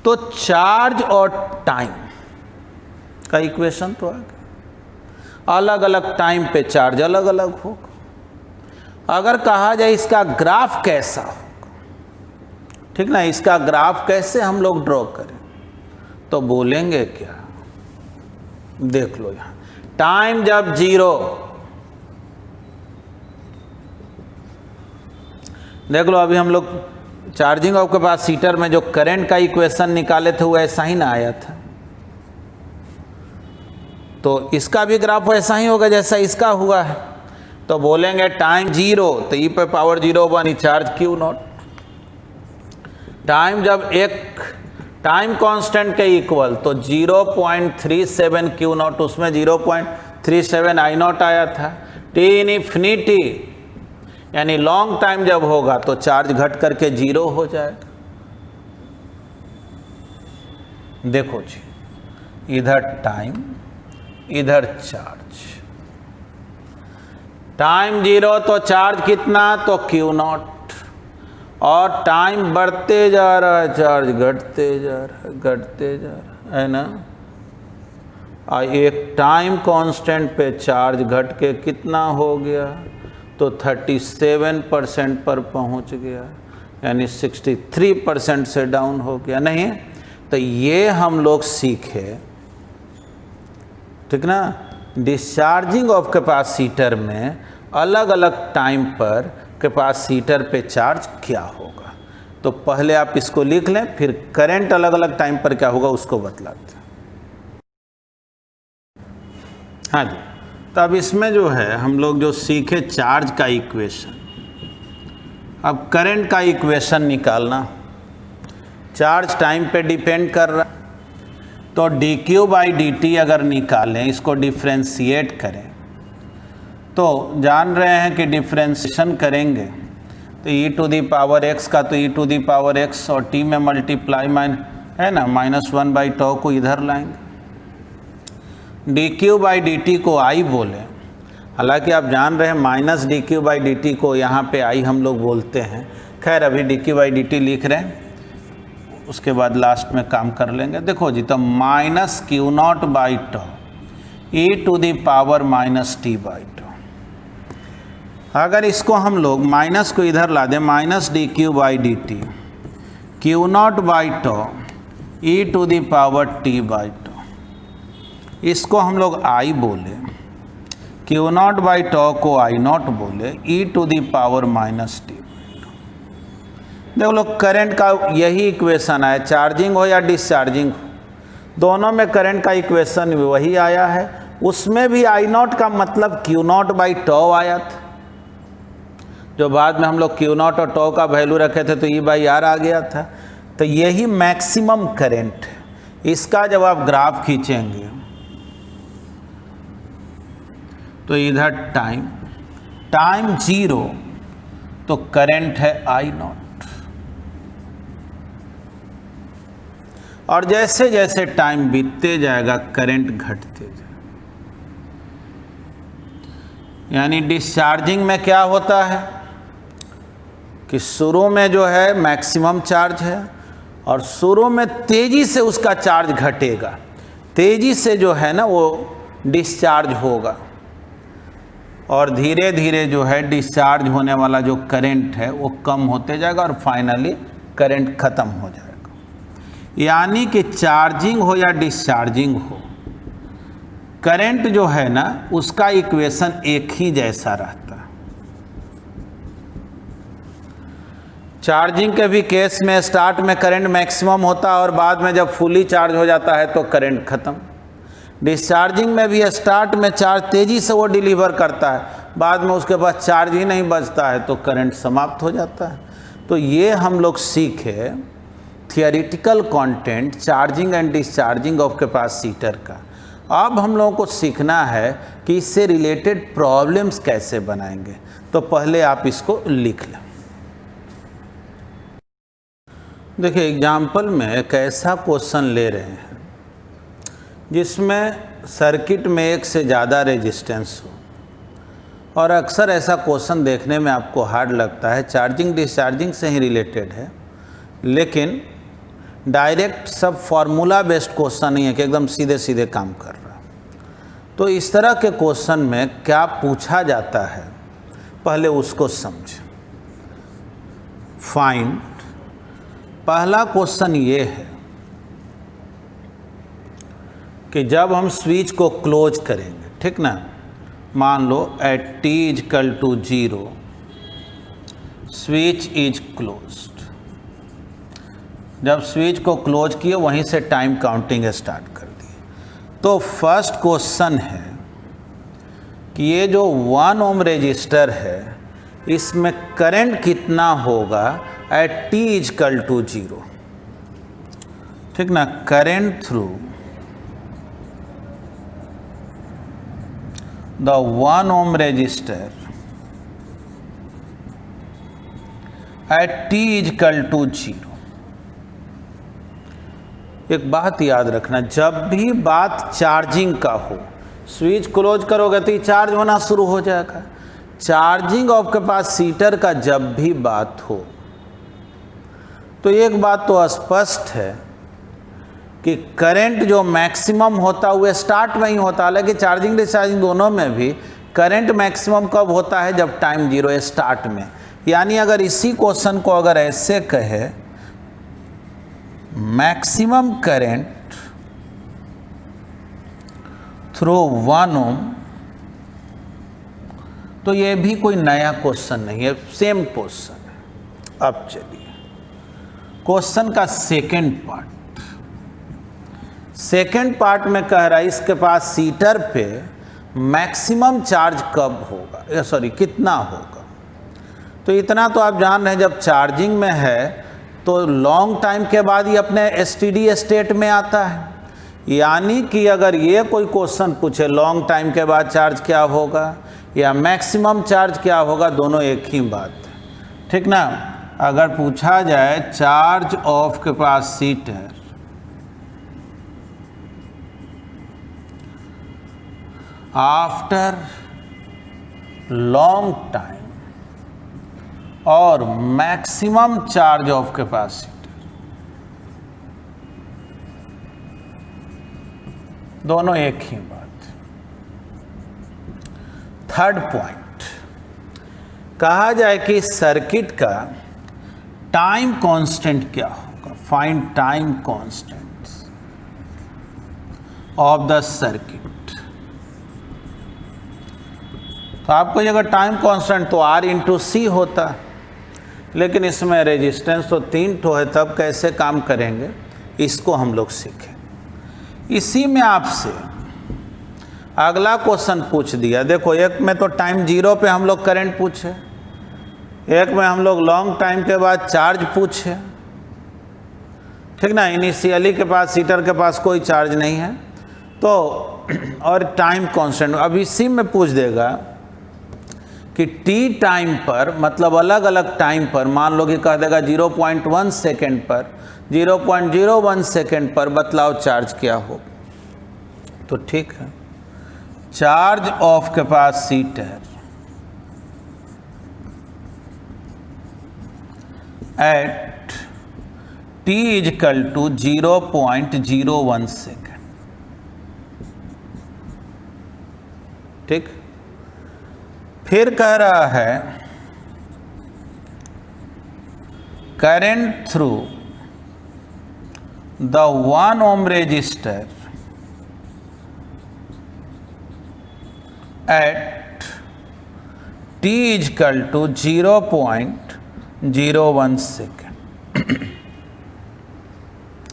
तो charge और time का इक्वेशन तो आ गया। अलग अलग टाइम पे चार्ज अलग अलग होगा। अगर कहा जाए इसका ग्राफ कैसा होगा, ठीक ना, इसका ग्राफ कैसे हम लोग ड्रॉ करें, तो बोलेंगे क्या, देख लो यहां टाइम जब जीरो, देख लो अभी हम लोग चार्जिंग ऑफ कैपेसिटर में जो करंट का इक्वेशन निकाले थे वो ऐसा ही ना आया था। तो इसका भी ग्राफ ऐसा ही होगा जैसा इसका हुआ है। तो बोलेंगे टाइम जीरो तो ई पे power 0 charge Q not. Time जब एक टाइम कांस्टेंट के इक्वल तो 0.37 Q नॉट, उसमें 0.37 I नॉट आया था। टी इन्फिनिटी यानी लॉन्ग टाइम जब होगा तो चार्ज घट करके 0 हो जाएगा। देखो जी, इधर टाइम इधर चार्ज। टाइम 0 तो चार्ज कितना, तो Q नॉट, और टाइम बढ़ते जा रहा है, चार्ज घटते जा रहा है, घटते जा रहा है ना। एक टाइम कांस्टेंट पे चार्ज घट के कितना हो गया, तो 37% पर पहुंच गया, यानी 63% से डाउन हो गया। नहीं तो ये हम लोग सीखे, ठीक ना, डिस्चार्जिंग ऑफ कैपेसिटर में अलग अलग टाइम पर कैपेसिटर पे चार्ज क्या होगा। तो पहले आप इसको लिख लें, फिर करंट अलग अलग टाइम पर क्या होगा उसको बतलाते हैं। हाँ जी, तो अब इसमें जो है हम लोग जो सीखे चार्ज का इक्वेशन, अब करंट का इक्वेशन निकालना। चार्ज टाइम पे डिपेंड कर रहा, तो dq बाई dt अगर निकालें, इसको डिफ्रेंशिएट करें, तो जान रहे हैं कि डिफ्रेंशिएशन करेंगे तो e to the power x का तो e to the power x और t में मल्टीप्लाई है ना, -1 बाई टाउ को इधर लाएंगे। dq बाई dt को I बोले, हालांकि आप जान रहे हैं माइनस dq बाई dt को यहाँ पे I हम लोग बोलते हैं। खैर अभी dq बाई dt लिख रहे हैं, उसके बाद लास्ट में काम कर लेंगे। देखो जी, तो minus Q nought by tau e to the power minus T by tau. अगर इसको हम लोग माइनस को इधर ला दें, minus dq by dt Q nought by tau e to the power t by tau, इसको हम लोग I बोले, Q नॉट बाई टाउ को I नॉट बोले, e to the power minus T. देखो लोग करंट का यही इक्वेशन है, चार्जिंग हो या डिस्चार्जिंग हो, दोनों में करंट का इक्वेशन वही आया है। उसमें भी I नॉट का मतलब Q नॉट बाई टाउ आया था, जो बाद में हम लोग Q नॉट और टाउ का वैल्यू रखे थे तो E बाई आर आ गया था। तो यही मैक्सिमम करंट है। इसका जब आप ग्राफ खींचेंगे तो इधर टाइम 0 तो करंट है I नॉट, और जैसे जैसे टाइम बीतते जाएगा करंट घटते जाएगा। यानी डिस्चार्जिंग में क्या होता है कि शुरू में जो है मैक्सिमम चार्ज है और शुरू में तेजी से उसका चार्ज घटेगा, तेजी से जो है ना वो डिस्चार्ज होगा, और धीरे धीरे जो है डिस्चार्ज होने वाला जो करंट है वो कम होते जाएगा और फाइनली करंट ख़त्म हो जाएगा। यानी कि चार्जिंग हो या डिस्चार्जिंग हो, करंट जो है ना उसका इक्वेशन एक ही जैसा रहता है। चार्जिंग के भी केस में स्टार्ट में करंट मैक्सिमम होता है और बाद में जब फुली चार्ज हो जाता है तो करंट ख़त्म। डिस्चार्जिंग में भी स्टार्ट में चार्ज तेज़ी से वो डिलीवर करता है, बाद में उसके बाद चार्ज ही नहीं बचता है तो करंट समाप्त हो जाता है। तो ये हम लोग सीखे theoretical content charging and discharging of capacitor का। अब हम लोगों को सीखना है कि इससे रिलेटेड प्रॉब्लम्स कैसे बनाएंगे। तो पहले आप इसको लिख लें। देखिए एग्जाम्पल में एक ऐसा क्वेश्चन ले रहे हैं जिसमें सर्किट में एक से ज़्यादा रेजिस्टेंस हो, और अक्सर ऐसा क्वेश्चन देखने में आपको हार्ड लगता है, चार्जिंग डिस्चार्जिंग से ही रिलेटेड है, लेकिन डायरेक्ट सब फार्मूला बेस्ड क्वेश्चन नहीं है कि एकदम सीधे सीधे काम कर रहा। तो इस तरह के क्वेश्चन में क्या पूछा जाता है पहले उसको समझें। फाइंड, पहला क्वेश्चन ये है कि जब हम स्विच को क्लोज करेंगे, ठीक ना, मान लो at t = 0 switch is closed. जब स्विच को क्लोज किए वहीं से टाइम काउंटिंग स्टार्ट कर दी। तो फर्स्ट क्वेश्चन है कि ये जो 1 ओम रेजिस्टर है इसमें करंट कितना होगा एट t = 0, ठीक ना। Current through the 1 ohm resistor at t = 0। एक बात याद रखना, जब भी बात चार्जिंग का हो, स्विच क्लोज करोगे तो चार्ज होना शुरू हो जाएगा। चार्जिंग ऑफ कैपेसिटर का जब भी बात हो तो एक बात तो स्पष्ट है कि करंट जो मैक्सिमम होता है वो स्टार्ट में ही होता है। हालांकि चार्जिंग डिस्चार्जिंग दोनों में भी करंट मैक्सिमम कब होता है, जब टाइम 0 स्टार्ट में। यानी अगर इसी क्वेश्चन को अगर ऐसे कहे मैक्सिमम करंट थ्रू 1 ओम, तो ये भी कोई नया क्वेश्चन नहीं है, सेम क्वेश्चन है। अब चलिए क्वेश्चन का सेकंड पार्ट में कह रहा है इस कैपेसिटर पे मैक्सिमम चार्ज कब होगा, कितना होगा। तो इतना तो आप जान रहे हैं, जब चार्जिंग में है तो लॉन्ग टाइम के बाद ही अपने एसटीडी स्टेट में आता है। यानी कि अगर ये कोई क्वेश्चन पूछे लॉन्ग टाइम के बाद चार्ज क्या होगा या मैक्सिमम चार्ज क्या होगा, दोनों एक ही बात है, ठीक ना। अगर पूछा जाए charge of capacitor after long time और मैक्सिमम चार्ज ऑफ कैपेसिटर, दोनों एक ही बात। थर्ड पॉइंट, कहा जाए कि सर्किट का टाइम कांस्टेंट क्या होगा। Find time constant of the circuit. तो आपको अगर टाइम कांस्टेंट तो R × C होता, लेकिन इसमें रेजिस्टेंस तो 3 ठो है, तब कैसे काम करेंगे इसको हम लोग सीखें। इसी में आपसे अगला क्वेश्चन पूछ दिया। देखो एक में तो टाइम 0 पे हम लोग करंट पूछे, एक में हम लोग लॉन्ग टाइम के बाद चार्ज पूछे, ठीक ना। इनिशियली कैपेसिटर के पास कोई चार्ज नहीं है तो, और टाइम कांस्टेंट अब इसी में पूछ देगा कि t टाइम पर, मतलब अलग अलग टाइम पर, मान लो कि कह देगा 0.1 सेकेंड पर, 0.01 सेकेंड पर बतलाओ चार्ज क्या हो। तो ठीक है, charge of capacitor at t = 0.01 second, ठीक। फिर कह रहा है current through the 1 ohm resistor at t = 0.01 second,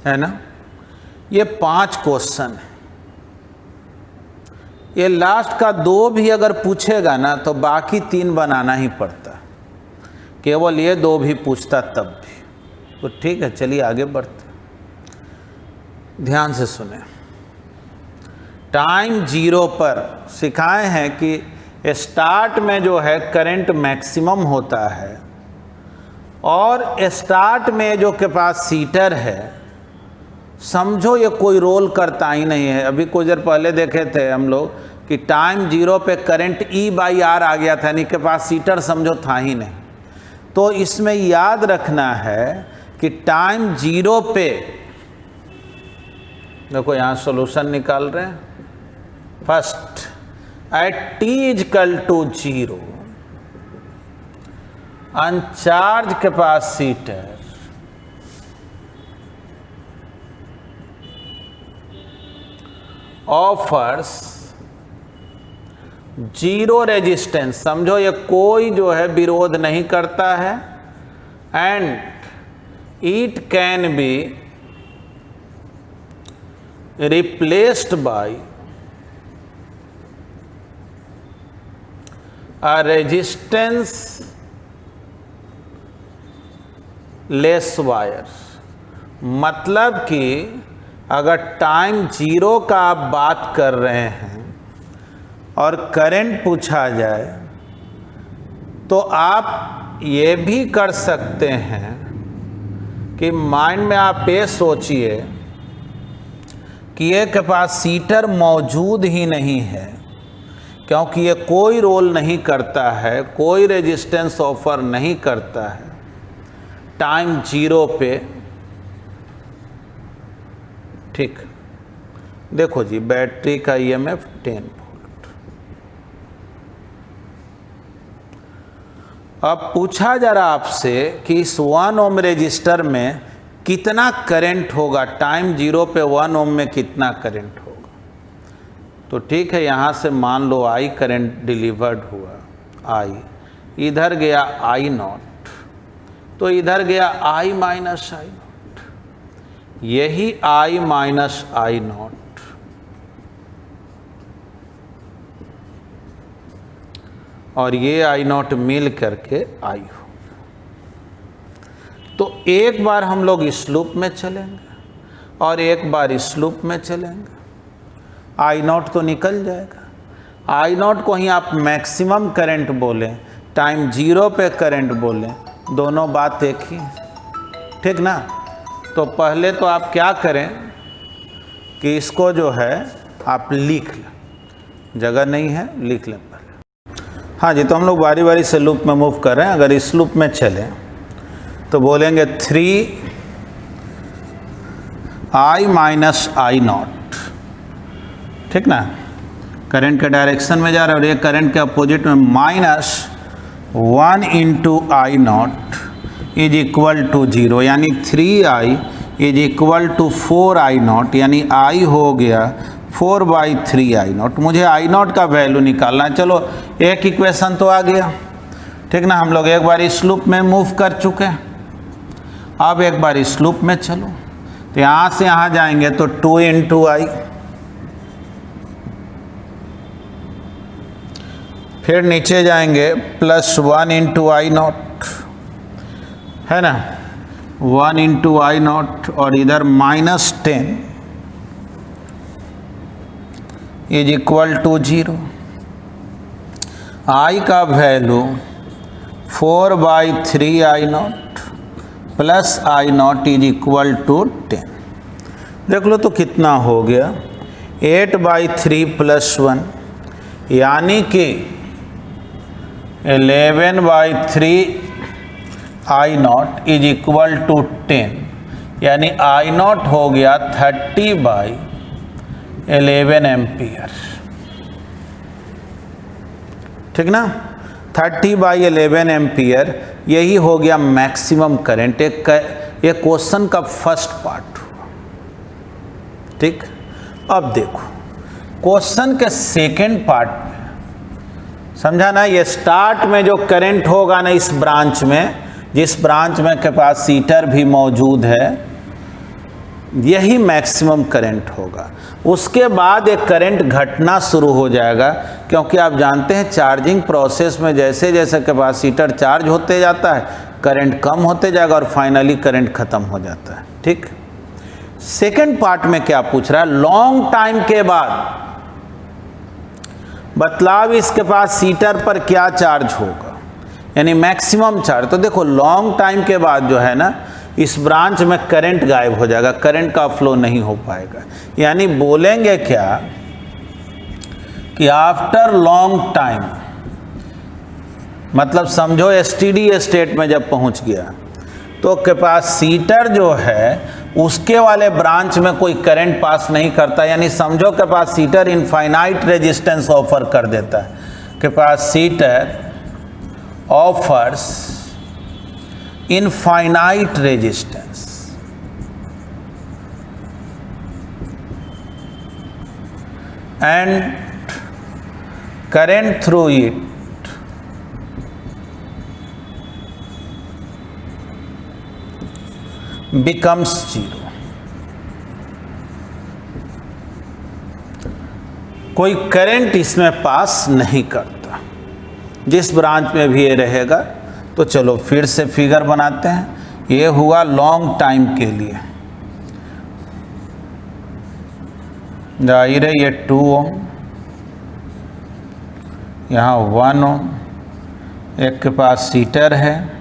है ना। ये 5 क्वेश्चन है। ये लास्ट का 2 भी अगर पूछेगा ना तो बाकी 3 बनाना ही पड़ता, केवल ये 2 भी पूछता तब भी। तो ठीक है, चलिए आगे बढ़ते, ध्यान से सुने। टाइम जीरो पर सिखाए हैं कि स्टार्ट में जो है करंट मैक्सिमम होता है और स्टार्ट में जो कैपेसिटर है समझो ये कोई रोल करता ही नहीं है। अभी कुछ देर पहले देखे थे हम लोग कि टाइम जीरो पे करंट E/R आ गया था, यानी कैपेसिटर समझो था ही नहीं। तो इसमें याद रखना है कि टाइम जीरो पे, देखो यहाँ सॉल्यूशन निकाल रहे हैं। First, at t = 0 uncharged capacitor offers zero resistance, समझो ये कोई जो है विरोध नहीं करता है, and it can be replaced by a resistance less wire. मतलब कि अगर टाइम जीरो का आप बात कर रहे हैं और करंट पूछा जाए तो आप ये भी कर सकते हैं कि माइंड में आप ये सोचिए कि ये कैपेसिटर मौजूद ही नहीं है, क्योंकि ये कोई रोल नहीं करता है, कोई रेजिस्टेंस ऑफर नहीं करता है टाइम जीरो पे। ठीक, देखो जी बैटरी का EMF 10 वोल्ट। अब पूछा जा रहा आपसे कि इस 1 ओम रेजिस्टर में कितना करंट होगा, टाइम जीरो पे 1 ओम में कितना करंट होगा। तो ठीक है, यहाँ से मान लो I करंट डिलीवर्ड हुआ, I इधर गया I0, तो इधर गया I माइनस I0, यही I माइनस I0 और ये I0 मिल करके I हो। तो एक बार हम लोग इस लूप में चलेंगे और एक बार इस लूप में चलेंगे, I0 तो निकल जाएगा। I0 को ही आप मैक्सिमम करंट बोलें, टाइम जीरो पे करंट बोलें, दोनों बात एक ही, ठीक ना। तो पहले तो आप क्या करें कि इसको जो है आप लिख लें, जगह नहीं है लिख लें पहले। हाँ जी, तो हम लोग बारी बारी से लूप में मूव कर रहे हैं। अगर इस लूप में चलें तो बोलेंगे 3I माइनस I0, ठीक ना। करंट के डायरेक्शन में जा रहा है और ये करंट के अपोजिट में -1 × I0 इज इक्वल टू 0, यानी 3I is equal to 4I0, यानी I हो गया 4/3I0। मुझे I0 का वैल्यू निकालना है। चलो एक इक्वेशन तो आ गया, ठीक ना। हम लोग एक बार इस लूप में मूव कर चुके हैं, अब एक बार इस लूप में चलो। तो यहाँ से यहाँ जाएंगे तो 2 × I, फिर नीचे जाएंगे +1 × I0, है ना, 1 × I0 और इधर -10 इज इक्वल टू 0। I का value 4/3I0 plus I0 is equal to 10। देख लो तो कितना हो गया, 8/3 + 1, यानी कि 11/3 I0 इज इक्वल टू 10, यानी I0 हो गया 30/11 एम्पियर, ठीक ना। 30/11 एम्पियर, यही हो गया मैक्सिमम करंट। ये क्वेश्चन का फर्स्ट पार्ट हुआ, ठीक। अब देखो क्वेश्चन के सेकेंड पार्ट में, समझा ना, ये स्टार्ट में जो करंट होगा ना इस ब्रांच में, जिस ब्रांच में कैपेसिटर भी मौजूद है, यही मैक्सिमम करंट होगा। उसके बाद एक करंट घटना शुरू हो जाएगा, क्योंकि आप जानते हैं चार्जिंग प्रोसेस में जैसे जैसे कैपेसिटर चार्ज होते जाता है करंट कम होते जाएगा और फाइनली करंट खत्म हो जाता है, ठीक। सेकंड पार्ट में क्या पूछ रहा है, लॉन्ग टाइम के बाद बतलाव इस कैपेसिटर पर क्या चार्ज होगा, यानी मैक्सिमम चार्ज। तो देखो लॉन्ग टाइम के बाद जो है ना इस ब्रांच में करंट गायब हो जाएगा, करंट का फ्लो नहीं हो पाएगा। यानी बोलेंगे क्या कि आफ्टर लॉन्ग टाइम, मतलब समझो एसटीडी स्टेट में जब पहुंच गया तो कैपेसिटर जो है उसके वाले ब्रांच में कोई करंट पास नहीं करता, यानी समझो कैपेसिटर इनफाइनाइट रेजिस्टेंस ऑफर कर देता है। Capacitor offers infinite resistance and current through it becomes zero। कोई करंट इसमें पास नहीं करता, जिस ब्रांच में भी ये रहेगा। तो चलो फिर से फिगर बनाते हैं। ये हुआ लॉन्ग टाइम के लिए, जाहिर है ये 2 ओम, यहाँ 1 ओम, एक कैपेसिटर है।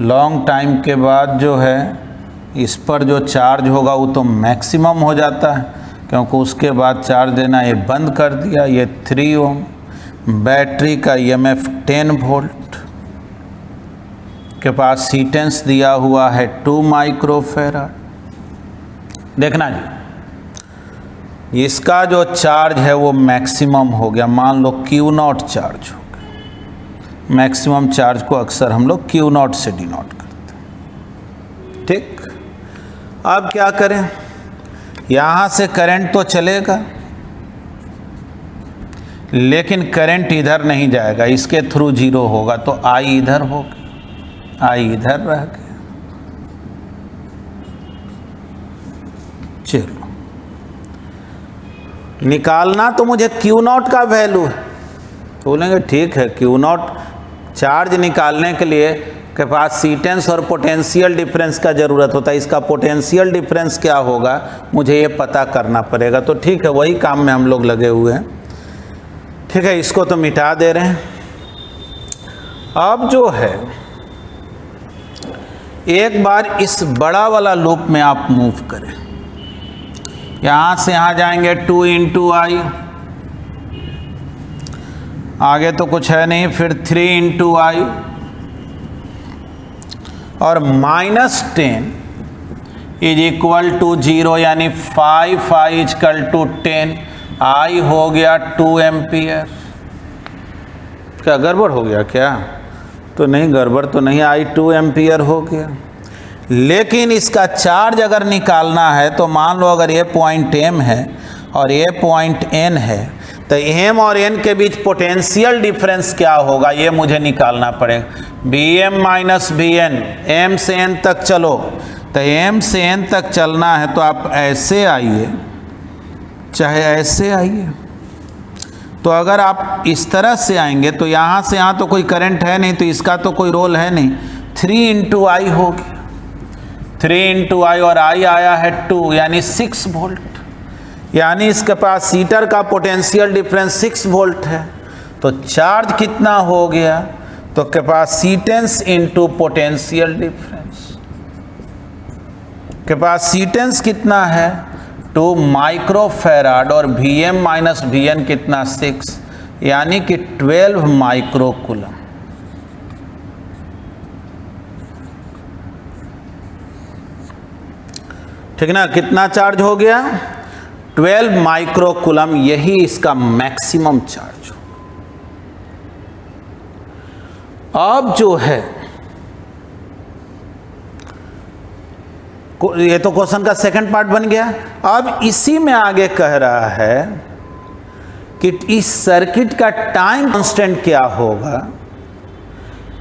लॉन्ग टाइम के बाद जो है इस पर जो चार्ज होगा वो तो मैक्सिमम हो जाता है, क्योंकि उसके बाद चार्ज देना ये बंद कर दिया। ये 3 ओम, बैटरी का ईएमएफ 10 वोल्ट, कैपेसिटेंस दिया हुआ है 2 माइक्रोफैराड। देखना जी, इसका जो चार्ज है वो मैक्सिमम हो गया, मान लो Q0 चार्ज हो। मैक्सिमम चार्ज को अक्सर हम लोग Q0 से डिनोट करते हैं, ठीक। अब क्या करें, यहाँ से करंट तो चलेगा लेकिन करंट इधर नहीं जाएगा, इसके थ्रू 0 होगा, तो I इधर हो गया, I इधर रह गया। चलो निकालना तो मुझे Q0 का वैल्यू है। बोलेंगे ठीक है, Q0 चार्ज निकालने के लिए कैपेसिटेंस और पोटेंशियल डिफरेंस का ज़रूरत होता है। इसका पोटेंशियल डिफरेंस क्या होगा मुझे ये पता करना पड़ेगा। तो ठीक है, वही काम में हम लोग लगे हुए हैं। ठीक है, इसको तो मिटा दे रहे हैं। अब जो है एक बार इस बड़ा वाला लूप में आप मूव करें, यहाँ से यहाँ जाएंगे 2 × I, आगे तो कुछ है नहीं, फिर 3 × I और -10 = 0, यानी 5I = 10। I हो गया 2 एम्पियर। क्या गड़बड़ हो गया क्या? तो नहीं, गड़बड़ तो नहीं, I 2 एम्पियर हो गया। लेकिन इसका चार्ज अगर निकालना है तो मान लो अगर ये पॉइंट M है और ये पॉइंट N है, तो M और N के बीच पोटेंशियल डिफरेंस क्या होगा ये मुझे निकालना पड़ेगा। Bm - Bn, M से N तक चलो, तो M से N तक चलना है तो आप ऐसे आइए चाहे ऐसे आइए। तो अगर आप इस तरह से आएंगे तो यहाँ से यहाँ तो कोई करंट है नहीं, तो इसका तो कोई रोल है नहीं। 3 × I हो गया, 3 × I और I आया है 2, यानी 6 वोल्ट। यानी इस कैपेसिटर का पोटेंशियल डिफरेंस 6 वोल्ट है। तो चार्ज कितना हो गया? तो capacitance into potential difference. Capacitance कितना है? 2 माइक्रोफैराड और Vm - Vn कितना? 6, यानी कि 12 माइक्रोकूलम। ठीक ना, कितना चार्ज हो गया? 12 माइक्रोकूलम, यही इसका मैक्सिमम चार्ज हो। अब जो है ये तो क्वेश्चन का सेकंड पार्ट बन गया। अब इसी में आगे कह रहा है कि इस सर्किट का टाइम कांस्टेंट क्या होगा,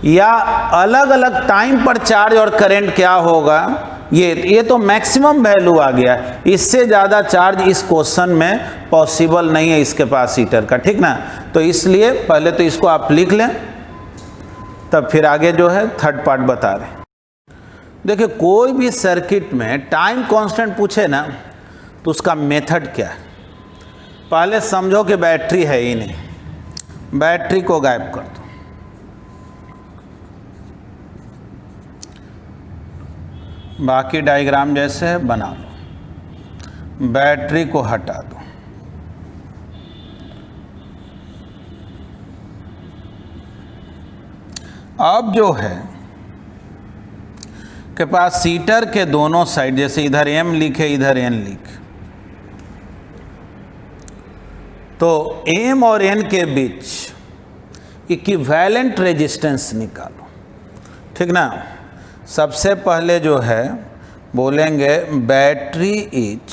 या अलग अलग टाइम पर चार्ज और करंट क्या होगा। ये तो मैक्सिमम वैल्यू आ गया, इससे ज़्यादा चार्ज इस क्वेश्चन में पॉसिबल नहीं है इस कैपेसिटर का, ठीक ना। तो इसलिए पहले तो इसको आप लिख लें, तब फिर आगे जो है थर्ड पार्ट बता रहे हैं। देखिए, कोई भी सर्किट में टाइम कांस्टेंट पूछे ना तो उसका मेथड क्या है। पहले समझो कि बैटरी है ही नहीं, बैटरी को गायब कर दो। बाकी डायग्राम जैसे है बना लो, बैटरी को हटा दो। अब जो है कैपेसिटर के दोनों साइड, जैसे इधर M लिखे इधर N लिखे, तो M और N के बीच इक्विवेलेंट रेजिस्टेंस निकालो, ठीक ना। सबसे पहले जो है बोलेंगे battery is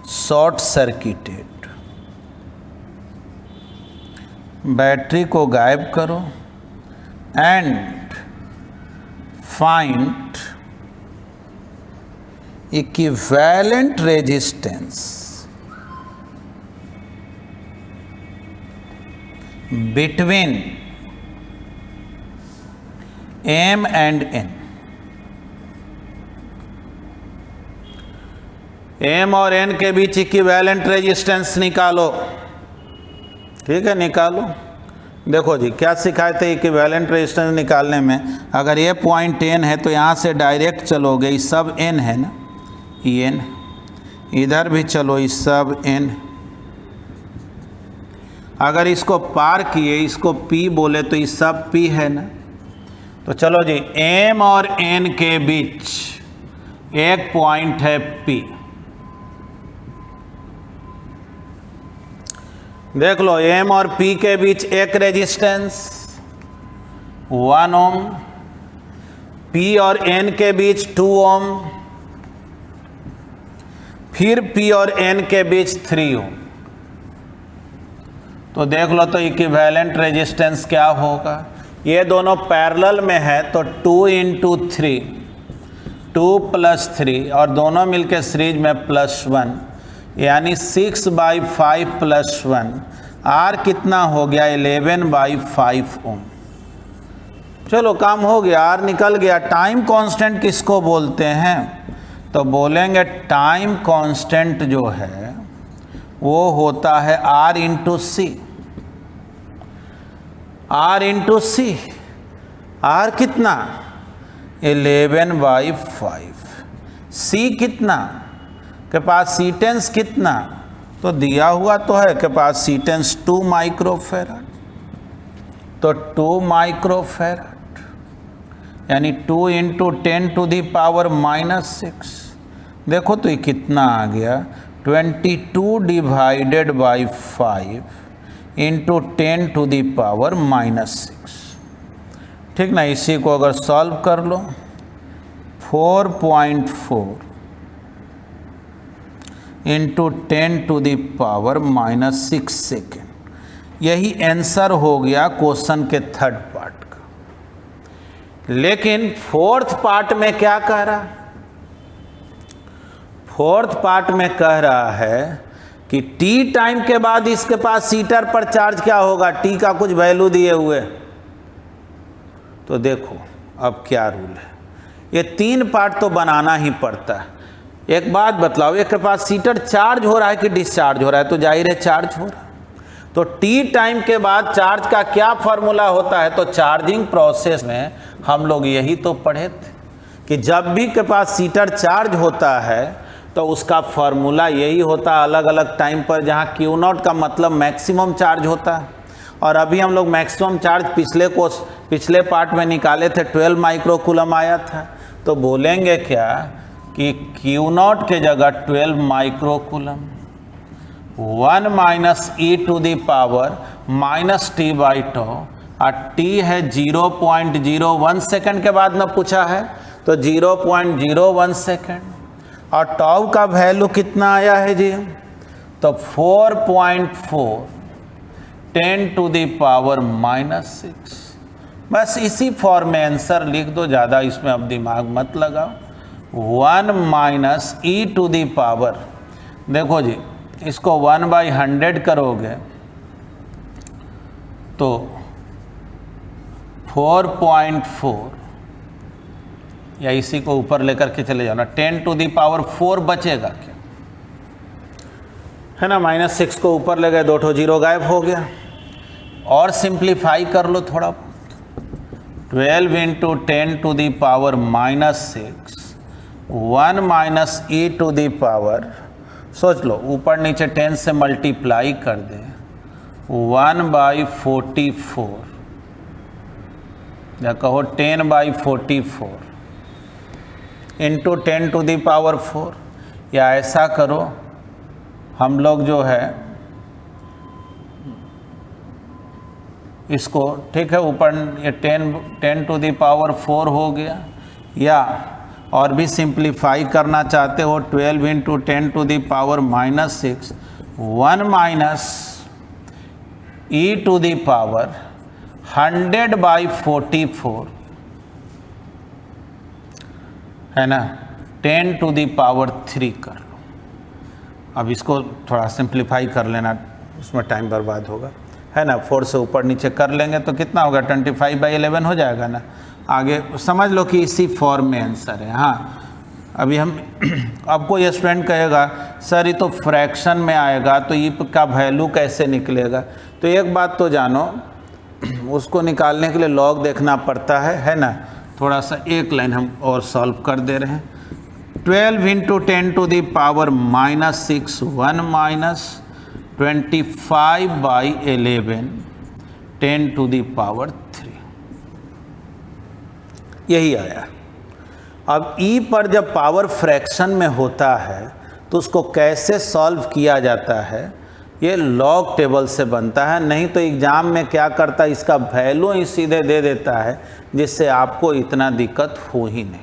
short circuited, battery को गायब करो and find equivalent resistance between M and N। M और N के बीच इक्विवेलेंट रेजिस्टेंस निकालो, ठीक है, निकालो। देखो जी क्या सिखाए थे इक्विवेलेंट रेजिस्टेंस निकालने में। अगर ये पॉइंट N है तो यहाँ से डायरेक्ट चलोगे, ये सब N है ना, ये N, इधर भी चलो, ये सब N। अगर इसको पार किए, इसको P बोले तो ये सब P है ना। तो चलो जी, M और N के बीच एक पॉइंट है P। देख लो, M और P के बीच एक रेजिस्टेंस 1 ओम, P और N के बीच 2 ओम, फिर P और N के बीच 3 ओम। तो देख लो तो इक्विवेलेंट रेजिस्टेंस क्या होगा। ये दोनों पैरेलल में है तो 2 इंटू 3, 2 प्लस 3, और दोनों मिलके सीरीज में +1, यानी 6/5 + 1। R कितना हो गया, 11/5 ओम। चलो काम हो गया, R निकल गया। टाइम कांस्टेंट किसको बोलते हैं, तो बोलेंगे टाइम कांस्टेंट जो है वो होता है R इंटू सी। R इंटू सी, R कितना, 11/5। C कितना, कैपेसिटेंस कितना, तो दिया हुआ तो है कैपेसिटेंस 2 माइक्रोफैराड, तो 2 माइक्रोफैराड, यानी 2 इंटू 10⁻⁻6। देखो तो ये कितना आ गया, 22 डिवाइडेड बाई 5 इंटू 10⁻⁻6, ठीक ना। इसी को अगर सॉल्व कर लो, 4.4 इंटू 10⁻⁻6 सेकेंड। यही आंसर हो गया क्वेश्चन के थर्ड पार्ट का। लेकिन फोर्थ पार्ट में क्या कह रहा, फोर्थ पार्ट में कह रहा है कि टी टाइम के बाद इसके पास सीटर पर चार्ज क्या होगा, टी का कुछ वैल्यू दिए हुए। तो देखो अब क्या रूल है, ये 3 पार्ट तो बनाना ही पड़ता है। एक बात बतलाओ, एक कैपेसिटर चार्ज हो रहा है कि डिस्चार्ज हो रहा है, तो जाहिर है चार्ज हो रहा है। तो टी टाइम के बाद चार्ज का क्या फार्मूला होता है, तो चार्जिंग प्रोसेस में हम लोग यही तो पढ़े थे कि जब भी कैपेसिटर चार्ज होता है तो उसका फार्मूला यही होता है अलग अलग टाइम पर, जहाँ Q0 का मतलब मैक्सिमम चार्ज होता है। और अभी हम लोग मैक्सिमम चार्ज पिछले पार्ट में निकाले थे, 12 माइक्रोकूलम आया था। तो बोलेंगे क्या कि Q0 के जगह 12 माइक्रोकूलम, 1 - e⁻⁻t/τ, और t है 0.01 सेकेंड के बाद में पूछा है, तो 0.01 सेकेंड। और टाउ का वैल्यू कितना आया है जी, तो 4.4 10⁻⁻6। बस इसी फॉर्म में आंसर लिख दो, ज़्यादा इसमें अब दिमाग मत लगाओ। 1 - e⁻, देखो जी इसको 1/100 करोगे तो 4.4, या इसी को ऊपर लेकर के चले जाओ ना, 10⁻4 बचेगा क्या, है ना, -6 को ऊपर ले गए, 2 ठो जीरो गायब हो गया। और सिंप्लीफाई कर लो थोड़ा, 12 × 10⁻⁻⁻⁶ 1 - e टू दी पावर, सोच लो ऊपर नीचे 10 से मल्टीप्लाई कर दे, 1/44 या कहो 10/44 इंटू 10 टू दी पावर 4। या ऐसा करो, हम लोग जो है इसको, ठीक है, ऊपर ये 10 टू दी पावर 4 हो गया। या और भी सिंप्लीफाई करना चाहते हो, 12 × 10⁻⁻⁶ 1 - e टू दी पावर 100/44 है ना, 10 टू दी पावर 3 कर लो। अब इसको थोड़ा सिंप्लीफाई कर लेना, उसमें टाइम बर्बाद होगा, है ना। 4 से ऊपर नीचे कर लेंगे तो कितना होगा, 25/11 हो जाएगा ना। आगे समझ लो कि इसी फॉर्म में आंसर है। हाँ, अभी हम अब कोई स्टूडेंट कहेगा सर ये तो फ्रैक्शन में आएगा, तो ई का वैल्यू कैसे निकलेगा। तो एक बात तो जानो, उसको निकालने के लिए लॉग देखना पड़ता है ना। थोड़ा सा एक लाइन हम और सॉल्व कर दे रहे हैं। 12 × 10⁻⁻⁻⁶ 1 - 25/11 10 टू दी पावर 3, यही आया। अब ई पर जब पावर फ्रैक्शन में होता है तो उसको कैसे सॉल्व किया जाता है, ये लॉग टेबल से बनता है। नहीं तो एग्ज़ाम में क्या करता है, इसका वैल्यू ही सीधे दे देता है, जिससे आपको इतना दिक्कत हो ही नहीं,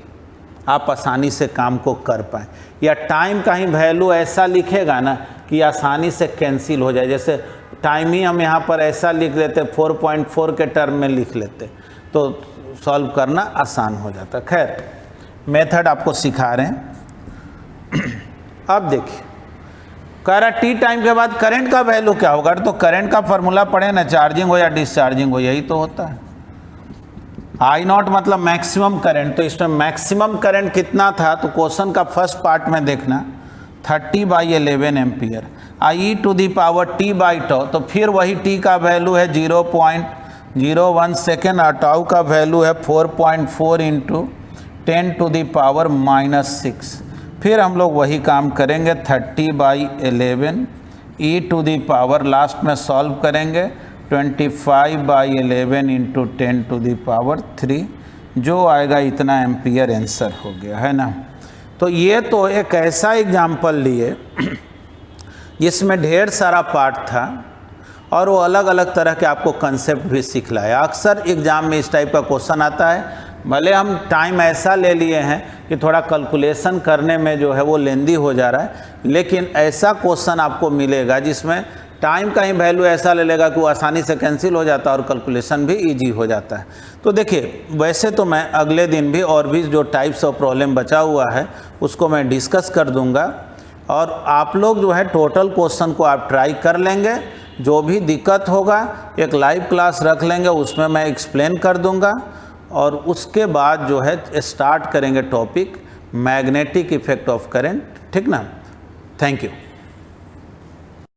आप आसानी से काम को कर पाएँ। या टाइम का ही वैल्यू ऐसा लिखेगा ना कि आसानी से कैंसिल हो जाए। जैसे टाइम ही हम यहाँ पर ऐसा लिख देते, 4.4 के टर्म में लिख लेते, तो सॉल्व करना आसान हो जाता। खैर, मेथड आपको सिखा रहे हैं। अब देखिए, कह रहा टी टाइम के बाद करंट का वैल्यू क्या होगा। तो करंट का फॉर्मूला पढ़े ना, चार्जिंग हो या डिस्चार्जिंग हो, यही तो होता है। I0 मतलब मैक्सिमम करंट। तो इसमें मैक्सिमम करंट कितना था, तो क्वेश्चन का फर्स्ट पार्ट में देखना 30/11 ampere. I to the power t/τ, तो फिर वही t का वैल्यू है 0.01 सेकेंड और टाउ का वैल्यू है 4.4 × 10 टू दी पावर -6। फिर हम लोग वही काम करेंगे, 30/11 e to the power, last में सॉल्व करेंगे 25/11 × 10 टू दी पावर 3, जो आएगा इतना एम्पियर आंसर हो गया, है ना। तो ये तो एक ऐसा एग्जाम्पल लिए जिसमें ढेर सारा पार्ट था और वो अलग अलग तरह के आपको कंसेप्ट भी सिखलाया। अक्सर एग्ज़ाम में इस टाइप का क्वेश्चन आता है, भले हम टाइम ऐसा ले लिए हैं कि थोड़ा कैलकुलेशन करने में जो है वो लेंदी हो जा रहा है, लेकिन ऐसा क्वेश्चन आपको मिलेगा जिसमें टाइम का ही वैल्यू ऐसा ले लेगा कि वो आसानी से कैंसिल हो जाता है और कैलकुलेशन भी इजी हो जाता है। तो देखिए, वैसे तो मैं अगले दिन भी और भी जो टाइप्स ऑफ प्रॉब्लम बचा हुआ है उसको मैं डिस्कस कर दूंगा, और आप लोग जो है टोटल क्वेश्चन को आप ट्राई कर लेंगे। जो भी दिक्कत होगा एक लाइव क्लास रख लेंगे, उसमें मैं एक्सप्लेन कर दूंगा, और उसके बाद जो है स्टार्ट करेंगे topic magnetic effect of current. ठीक ना, थैंक यू।